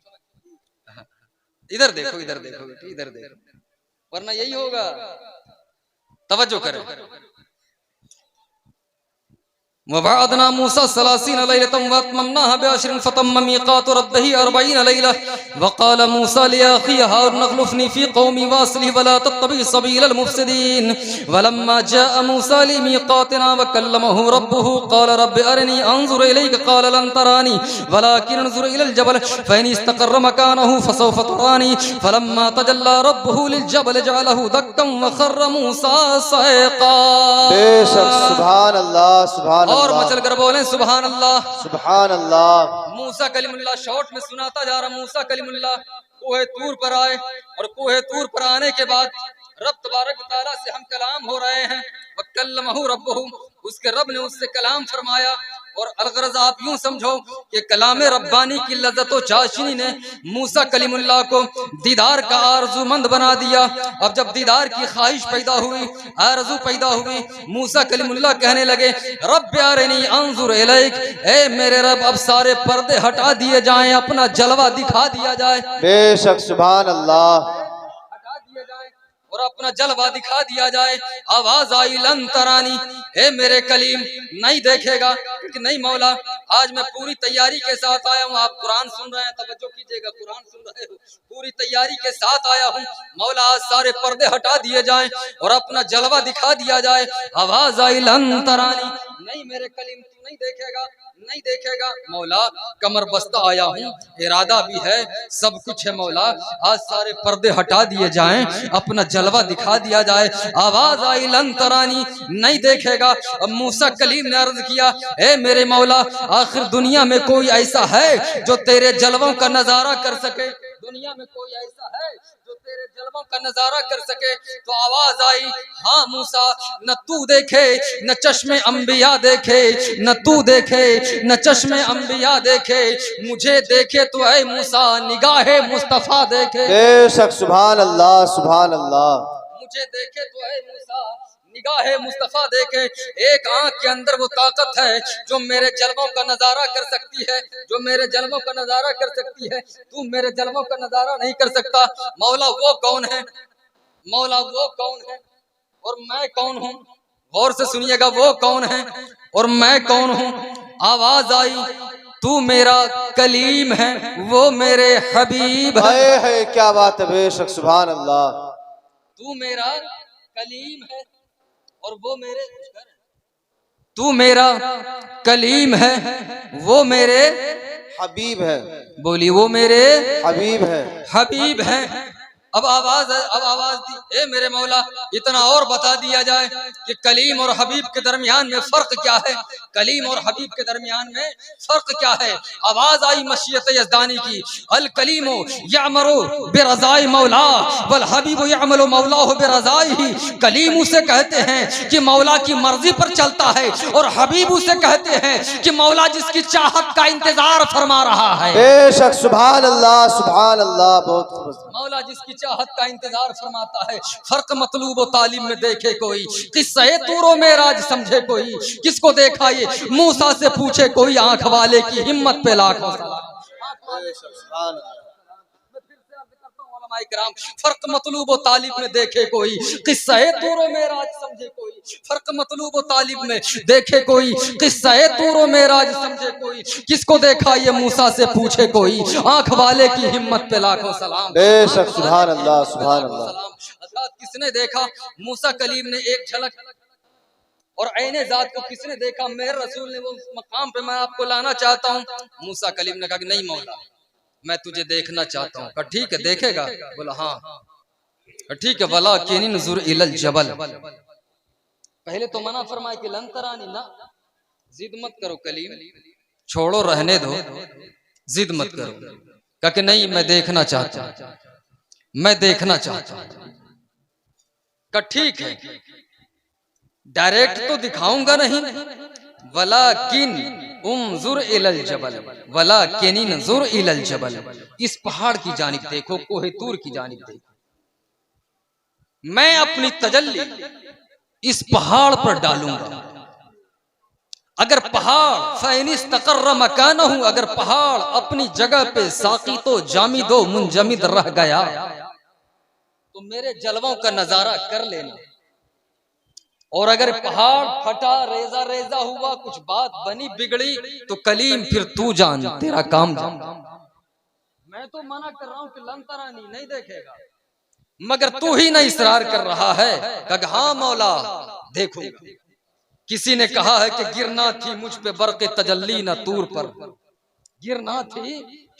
इधर देखो, इधर देखो, इधर देखो, वरना यही होगा। तवज्जो करो। वबअदना मूसा सलासीन लैलतम वअतममनाहा बिअशरिन फतम्म मीक़ातु रब्बिही अर्बईन लैला वक़ाल मूसा लिअख़ीही हारून अख़्लुफ़नी फ़ी क़ौमी वअस्लिह वला तत्तबि सबीलल मुफ़्सिदीन वलम्मा जाअ मूसा लिमीक़ातिना वकल्लमहु रब्बुहु क़ाल रब्बि अरिनी अंज़ुर इलैक क़ाल लन तरानी वलाकिन अंज़ुर इलल जबल फ़इन इस्तक़र्र मकानहु फसौफ़ तरानी फलम्मा तजल्ला रब्बुहु लिलजबल जअलहु दक्कन वख़र्र मूसा सइक़ा। बेशक सुभान अल्लाह सुभान और मचल कर बोलें सुभान अल्लाह सुभान अल्लाह। मूसा कलीमुल्लाह शॉर्ट में सुनाता जा रहा। मूसा कलीमुल्लाह कोहे तूर पर आए और कोहे तूर पर आने के बाद रब तबारक व तआला से हम कलाम हो रहे हैं। वकल्लमहु रब्बुहु, उसके रब ने उससे कलाम फरमाया। और अलगरज आप यूं समझो कि कलाम रब्बानी की लज्जत व चाशनी ने मूसा कलीमुल्लाह को दीदार का आरज़ूमंद बना दिया। अब जब दीदार की ख्वाहिश पैदा हुई, आरज़ू पैदा हुई, मूसा कलीमुल्लाह कहने लगे रब्बि अरिनी अंज़ुर इलैक, ए मेरे रब अब सारे पर्दे हटा दिए जाएं, अपना जलवा दिखा दिया जाए। बेशक सुभान अल्लाह। हटा दिए जाए और अपना जलवा दिखा दिया जाए, आवाज आई लन तरानी, हे मेरे कलीम नहीं देखेगा कि नहीं मौला, आज मैं पूरी तैयारी के साथ आया हूँ। आप कुरान सुन रहे हैं, तवज्जो कीजिएगा, कुरान सुन रहे हो, पूरी तैयारी के साथ आया हूँ मौला, आज सारे पर्दे हटा दिए जाएं और अपना जलवा दिखा दिया जाए। आवाज आई लन तरानी, नहीं मेरे कलीम तू नहीं देखेगा, नहीं देखेगा मौला, कमर बस्ता आया हूँ, इरादा भी है, सब कुछ है मौला, आज सारे पर्दे हटा दिए जाएं, अपना जलवा दिखा दिया जाए। आवाज आई लन तरानी, नहीं देखेगा। अब मूसा कलीम ने अर्ज किया, ए मेरे मौला, आखिर दुनिया में कोई ऐसा है जो तेरे जलवों का नजारा कर सके? दुनिया में कोई ऐसा है जो तेरे जलवों का नजारा कर सके? तो आवाज आई, हाँ मूसा, न तू देखे न चश्मे अंबिया देखे, न तू देखे न चश्मे अंबिया देखे, मुझे देखे तो ऐ मूसा निगाहे मुस्तफा देखे। बेशक सुभान अल्लाह सुभान अल्लाह। मुझे देखे तो ऐ मूसा निगाहे मुस्तफा देखे। एक आंख के अंदर वो ताकत है जो मेरे जलवों का नजारा कर सकती है, जो मेरे जलवों का नजारा कर सकती है। तू मेरे जलवों का नजारा नहीं कर सकता। मौला वो कौन है? मौला वो कौन है और मैं कौन हूँ? गौर से सुनिएगा, वो कौन है और मैं कौन हूँ? आवाज आई, तू मेरा कलीम है, वो मेरे हबीब है। है क्या बात है, बेशक सुभान अल्लाह। तू मेरा कलीम है और वो मेरे, तू मेरा कलीम है, वो मेरे हबीब है। बोली, वो मेरे हबीब है। हबीब है। अब आवाज दी, ए मेरे मौला, इतना और बता दिया जाए कि कलीम और हबीब के दरमियान में फर्क क्या है? कलीम और हबीब के दरमियान में फर्क क्या है? आवाज आई मशीयत यज़दानी की, अल कलीमो यअमरु बिरज़ाई मौला वल हबीबु यअमलु मौलाहु बिरज़ाइही। कलीम उसे कहते हैं कि मौला की मर्जी पर चलता है, और हबीब उसे कहते हैं कि मौला जिसकी चाहत का इंतजार फरमा रहा है। बेशक सुभान अल्लाह सुभान अल्लाह। बहुत मौला जिसकी चाहत का इंतजार फरमाता है। फर्क मतलूब व तालीम में देखे कोई, किस्से तूरो में राज समझे कोई, किसको देखा ये मूसा से पूछे कोई, आंख वाले की हिम्मत पे लाखों सलाम। फर्क मतलूब व तालीब में देखे कोई, किस्से तूरो में राज समझे कोई। फर्क मतलूब व तालीब में देखे कोई, किस्से तूरो में राज समझे कोई, किसको देखा ये मूसा से पूछे कोई, आंख वाले की हिम्मत पे लाखों सलाम। बेशक सुभान अल्लाह सुभान अल्लाह। किसने देखा? मूसा कलीम ने एक झलक, और ऐने जात को किसने देखा? मेरे रसूल ने। वो मकाम पे मैं आपको लाना चाहता हूँ। मूसा कलीम ने कहा कि नहीं मौला, मैं तुझे देखना चाहता हूँ। कहा ठीक है, देखेगा? बोला हाँ ठीक है। वला किनी नजुर इलल जबल, पहले तो मना फरमाए कि लन तरानी, ना जिद मत करो कलीम, छोड़ो रहने दो, जिद मत करो। कहा कि नहीं, मैं देखना चाहता हूँ, मैं देखना चाहता हूँ। कहा ठीक है, डायरेक्ट तो दिखाऊंगा नहीं, वलाकिन उन्जुर इलल जबल, वलाकिन उन्जुर इलल जबल, इस पहाड़ की जानिब देखो, कोहे तूर की जानिब देखो। मैं अपनी तजल्ली इस पहाड़ पर डालूंगा। अगर पहाड़ फ़ैनिस्तक़र्र मकानहु, अगर पहाड़ अपनी जगह पे साक़ितो जामिदो मुंजमिद रह गया, तो मेरे जलवों का नजारा कर लेना। और अगर पहाड़ फटा, रेजा रेजा हुआ, कुछ बात बनी बिगड़ी, तो कलीम फिर तू जान, तेरा काम जान। मैं तो मना कर रहा हूं कि लन तरानी, नहीं देखेगा, मगर तू ही नहीं इसरार कर रहा है। कहा हाँ मौला देखूंगा। किसी ने कहा है कि गिरना थी मुझ पे बरक़े तजल्ली न तूर पर, गिरना थी,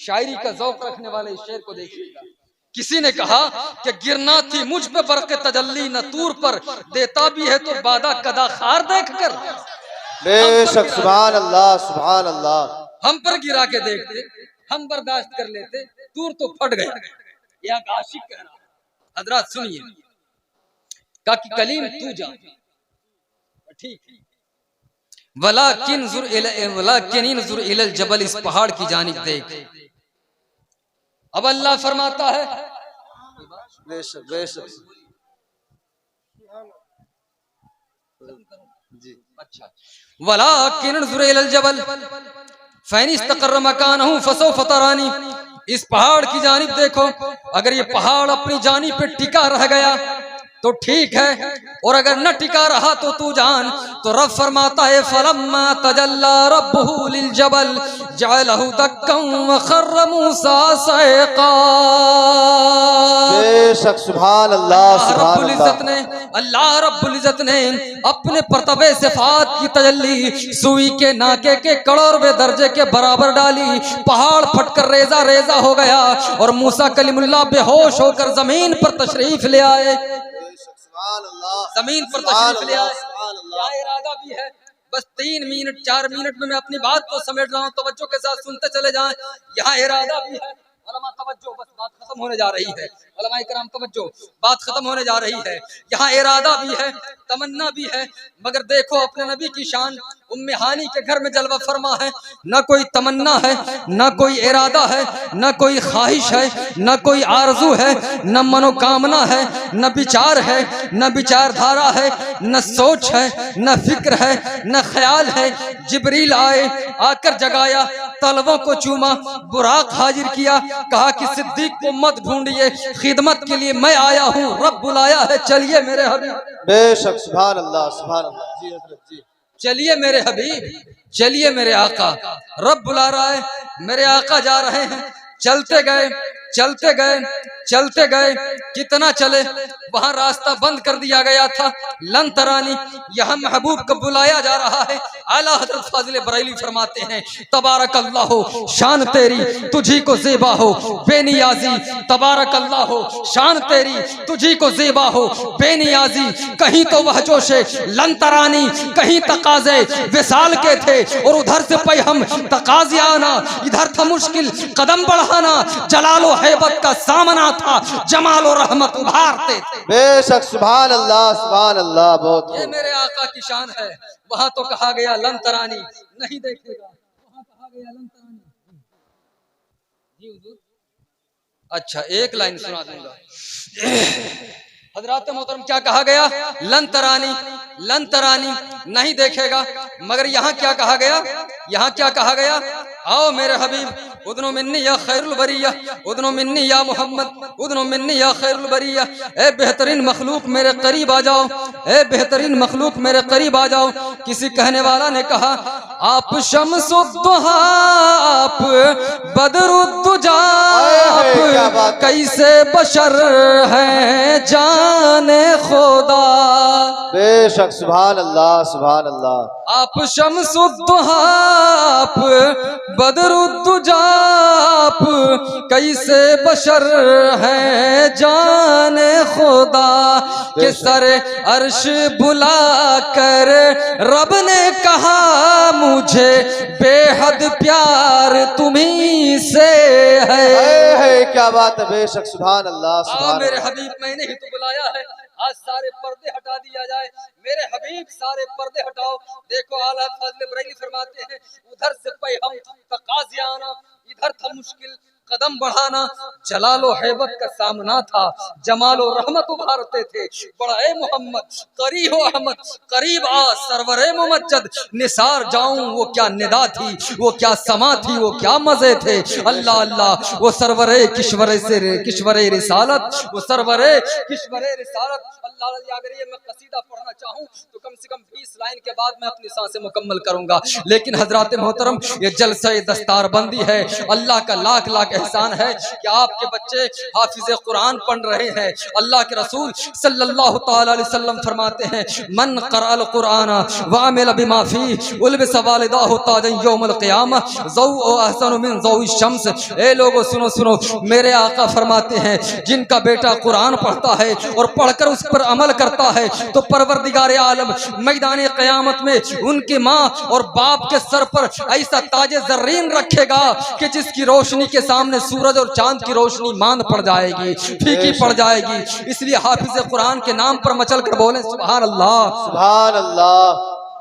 शायरी का ज़ौक़ रखने वाले इस शेर को देखिएगा। किसी ने कहा कि गिरना थी मुझ पे बरक़े तजल्ली न तूर पर, देता भी है तो बादा कदा खार देख कर। बेशक सुभान अल्लाह सुभान अल्लाह। हम पर गिरा के देखते, हम बर्दाश्त कर लेते, तूर तो फट गया। यह आशिक कह रहा। हजरात सुनिए, कहा कि कलीम तू जा, ठीक है, वलाकिन जुर इलल जबल, इस पहाड़ की जानिब देख। अब अल्लाह फरमाता है, बेशक बेशक जी, अच्छा, वलाकिन जुर इलल जबल फ़ैनिस्तक़र्र मकानहु फसौफ़ तरानी, इस पहाड़ की जानिब देखो, अगर ये पहाड़ अपनी जानिब पे टिका रह गया तो ठीक है, और अगर न टिका रहा तो तू जान। तो रब फरमाता है फलम्मा तजल्ला रब्बुहु लिल जबल जअलहु दक्कन व खर्र मूसा सैक़ा। बेशक सुभान अल्लाह सुभान रब्बुल इज्जत अल्लाह। ने, अल्लाह रब्बुल इज्जत ने अपने परतबे सिफात की तजल्ली सुई के नाके के करोड़वें दर्जे के बराबर डाली। पहाड़ फटकर रेजा रेजा हो गया और मूसा कलीमुल्लाह बेहोश होकर जमीन पर तशरीफ ले आए। जमीन पर तशरीफ ले आए। क्या इरादा भी है, बस 3 मिनट 4 मिनट में मैं अपनी बात को समेट रहा हूँ, तवज्जो के साथ सुनते चले जाएं। यहाँ इरादा भी है, उलमा तवज्जो, बस बात खत्म होने जा रही है। उलमा इकराम तवज्जो, बात खत्म होने जा रही है। यहाँ इरादा भी है, तमन्ना भी है, मगर देखो अपने नबी की शान। उम्मे हानी के घर में जलवा फरमा है, न कोई तमन्ना है, न कोई इरादा है, न कोई ख्वाहिश है, न कोई आरजू है, न मनोकामना है, न विचार है, न विचारधारा है, न सोच है, न फिक्र है, न ख्याल है। जिब्रील आए, आकर जगाया, तलवों को चूमा, बुराक हाजिर किया, कहा कि सिद्दीक को मत ढूंढिए, खिदमत के लिए मैं आया हूँ, रब बुलाया है, चलिए मेरे हबीब। बेशक सुभान अल्लाह सुभान अल्लाह। जी हजरत जी। चलिए मेरे हबीब, चलिए मेरे आका, रब बुला रहा है, मेरे आका जा रहे हैं। चलते गए, चलते गए, चलते गए, कितना चले, वहां रास्ता बंद कर दिया गया था। लन तरानी, यहाँ महबूब को बुलाया जा रहा है। आला हजरत फाजिल बरेली फरमाते हैं तबारक अल्लाह हो शान तेरी, तुझी को ज़ेबा हो बेनियाजी। तबारक अल्लाह हो शान तेरी, तुझी को ज़ेबा हो बेनियाजी। कहीं तो वह जोशे लन तरानी, कहीं तकाज़े विसाल के थे, और उधर से पे हम तकाज़े आना, इधर था मुश्किल कदम बढ़ाना। जलालो हैबत का सामना था, जमालो रहमत उभारते थे। बेशक सुभान अल्लाह सुभान अल्लाह। बहुत ये मेरे आका की शान है। वहां तो कहा गया लन तरानी नहीं देखेगा, वहां कहा गया लन तरानी। जी हुजूर, अच्छा एक लाइन सुना दूंगा। हजरात मोहतरम, क्या कहा गया? लन तरानी, लन तरानी नहीं देखेगा। मगर यहाँ क्या कहा गया? यहाँ क्या कहा गया? आओ मेरे हबीब, उदनो मिन्नी या खैरुल बरिया, उदनो मिन्नी या मोहम्मद, उदनो मिन्नी या खैरुल बरिया। ए बेहतरीन मखलूक मेरे करीब आ जाओ, ए बेहतरीन मखलूक मेरे करीब आ जाओ। किसी कहने वाला ने कहा आप शम्सुद्दुहा, आप बदरुद्दुजा, आप कैसे बशर हैं जाने खुदा। बेशक सुभान अल्लाह सुभान अल्लाह। आप शम्सुद्दुहा, आप बदरुद्दुजा, आप कैसे बशर हैं जाने खुदा। के सर अर्श बुला कर रब ने कहा मुझे बेहद प्यार तुम्ही से है। क्या बात है, बेशक सुभान अल्लाह सुभान मेरे अल्लाह। हबीब, मैंने ही तो बुलाया है। आज सारे पर्दे हटा दिया जाए, मेरे हबीब सारे पर्दे हटाओ। देखो आला फाज़िल बरेली फरमाते हैं उधर से पे हम तकाज़े आना, इधर था मुश्किल कदम बढ़ाना। जलालो हैबत का सामना था, जमालो रहमत उभारते थे। बड़ा मोहम्मद करी हो अहमद, करीब आ सरवरे मुमज्जद। निसार जाऊं वो क्या निदा थी, वो क्या समा थी, वो क्या मजे थे। अल्लाह अल्लाह, वो सरवरे किश्वरे से किश्वरे रिसालत, वो सरवरे किश्वरे रिसालत। अल्लाह अगर ये मैं कसीदा पढ़ना चाहूँ तो कम से कम 20 लाइन के बाद मैं अपनी सांसें मुकम्मल करूंगा। लेकिन हजरात मोहतरम, ये जलसा दस्तार बंदी है। अल्लाह का लाख लाख एहसान है कि आपके बच्चे हाफिज कुरान पढ़ रहे हैं। अल्लाह के रसूल सल्लल्लाहु तआला अलैहि वसल्लम फरमाते हैं मन क़राअल कुरान व अमिल बिमा फीह उल्बिस वालिदाहु ताजन यौमुल क़ियामह ज़ौ अहसन मिन ज़ौइ शम्स। ए लोगों सुनो सुनो, मेरे आका फरमाते हैं जिनका बेटा कुरान पढ़ता है और पढ़कर उस पर अमल करता है तो परवरदिगार आलम मैदान क़यामत में उनकी माँ और बाप के सर पर ऐसा ताजे ज़र्रीन रखेगा कि जिसकी रोशनी के सामने सूरज और चांद की रोशनी मांद पड़ जाएगी, फीकी पड़ जाएगी। इसलिए हाफिज कुरान के नाम पर मचल कर बोले सुभान अल्लाह सुभान अल्लाह।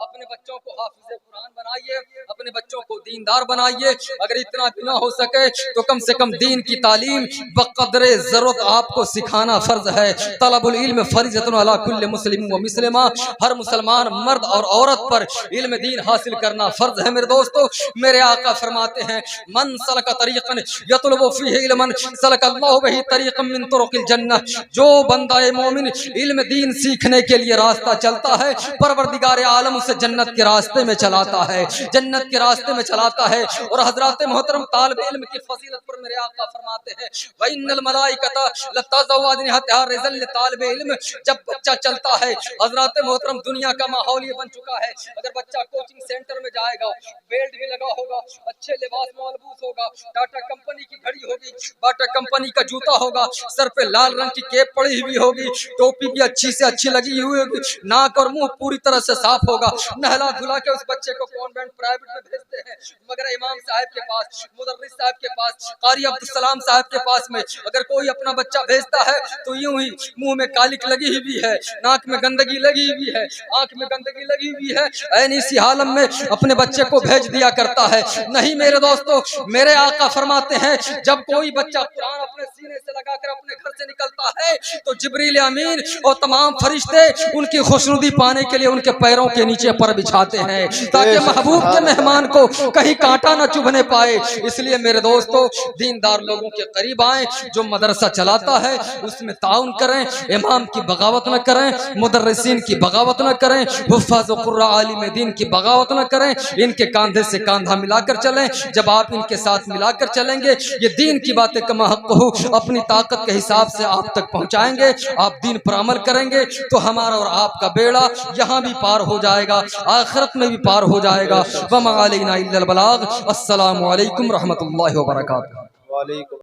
अपने बच्चों को हाफिज़े कुरान बनाइए, अपने बच्चों को दीनदार बनाइए। अगर इतना भी ना हो सके तो कम से कम दीन की तालीम बक़द्रे ज़रूरत आपको सिखाना फ़र्ज है। तलबुल इल्म फ़रीज़तुन अला कुल्लि मुस्लिम व मुस्लिमा, हर मुसलमान मर्द और औरत पर इल्म दीन हासिल करना फ़र्ज है। मेरे दोस्तों, मेरे आका फरमाते हैं, मन सलका तरीक़न यतलबु फ़ीही इल्मन सलकल्लाहु बिही तरीक़न मिन तुरुक़िल जन्नह। जो बंदा मोमिन इल्म दीन सीखने के लिए रास्ता चलता है, परवरदिगार आलम उसे जन्नत के रास्ते में चलाता है, जन्नत के रास्ते में चलाता है। और हजरात मोहतरम, तालिब इल्म की फजीलत पर मेरे आका फरमाते हैं, व इन्नल मलाइकता लतज़उ अजनिहतहा रिज़ल लितालिब इल्म। जब बच्चा चलता है, हजरात मोहतरम, दुनिया का माहौल ये बन चुका है, अगर बच्चा कोचिंग सेंटर में जाएगा, बेल्ट भी लगा होगा, अच्छे लिबास में मलबूस होगा, टाटा कंपनी की घड़ी होगी, बाटा कंपनी का जूता होगा, सर पे लाल रंग की कैप पड़ी हुई होगी, टोपी भी अच्छी से अच्छी लगी हुई होगी, नाक और मुंह पूरी तरह से साफ होगा, नहला धुला के उस बच्चे को कॉन्वेंट प्राइवेट में भेजते हैं। मगर इमाम साहब के पास, मुदर्रिस साहब के पास, कारी अब्दुल सलाम साहब के पास में अगर कोई अपना बच्चा भेजता है तो यूं ही मुंह में कालिक लगी हुई है, नाक में गंदगी लगी हुई है, आंख में गंदगी लगी हुई है, ऐन इसी हालत में अपने बच्चे को भेज दिया करता है। नहीं मेरे दोस्तों, मेरे आका फरमाते हैं, जब कोई बच्चा कुरान अपने सीने से लगाकर अपने घर से निकलता है तो जिब्रील अमीन और तमाम फरिश्ते उनकी खुशनुदी पाने के लिए उनके पैरों के नीचे पर बिछाते हैं, ताकि महबूब के मेहमान को कहीं कांटा न चुभने पाए। इसलिए मेरे दोस्तों, दीनदार लोगों के करीब आएं, जो मदरसा चलाता है उसमें ताउन करें, इमाम की बगावत न करें, मुदर्रिसीन की बगावत न करें, हुफ़ाज़ व क़ुर्रा आलिम दीन की बगावत न करें, इनके कांधे से कांधा मिलाकर चलें। जब आप इनके साथ मिलाकर चलेंगे, ये दीन की बातें कमा हक़ हो अपनी ताकत के हिसाब से आप तक पहुँचाएंगे, आप दीन पर अमल करेंगे तो हमारा और आपका बेड़ा यहाँ भी पार हो जाएगा, आखिरत में भी पार हो जाएगा। वमा अलैना इल्लल बलाग। अस्सलामु अलैकुम रहमतुल्लाहि व बरकातुहू।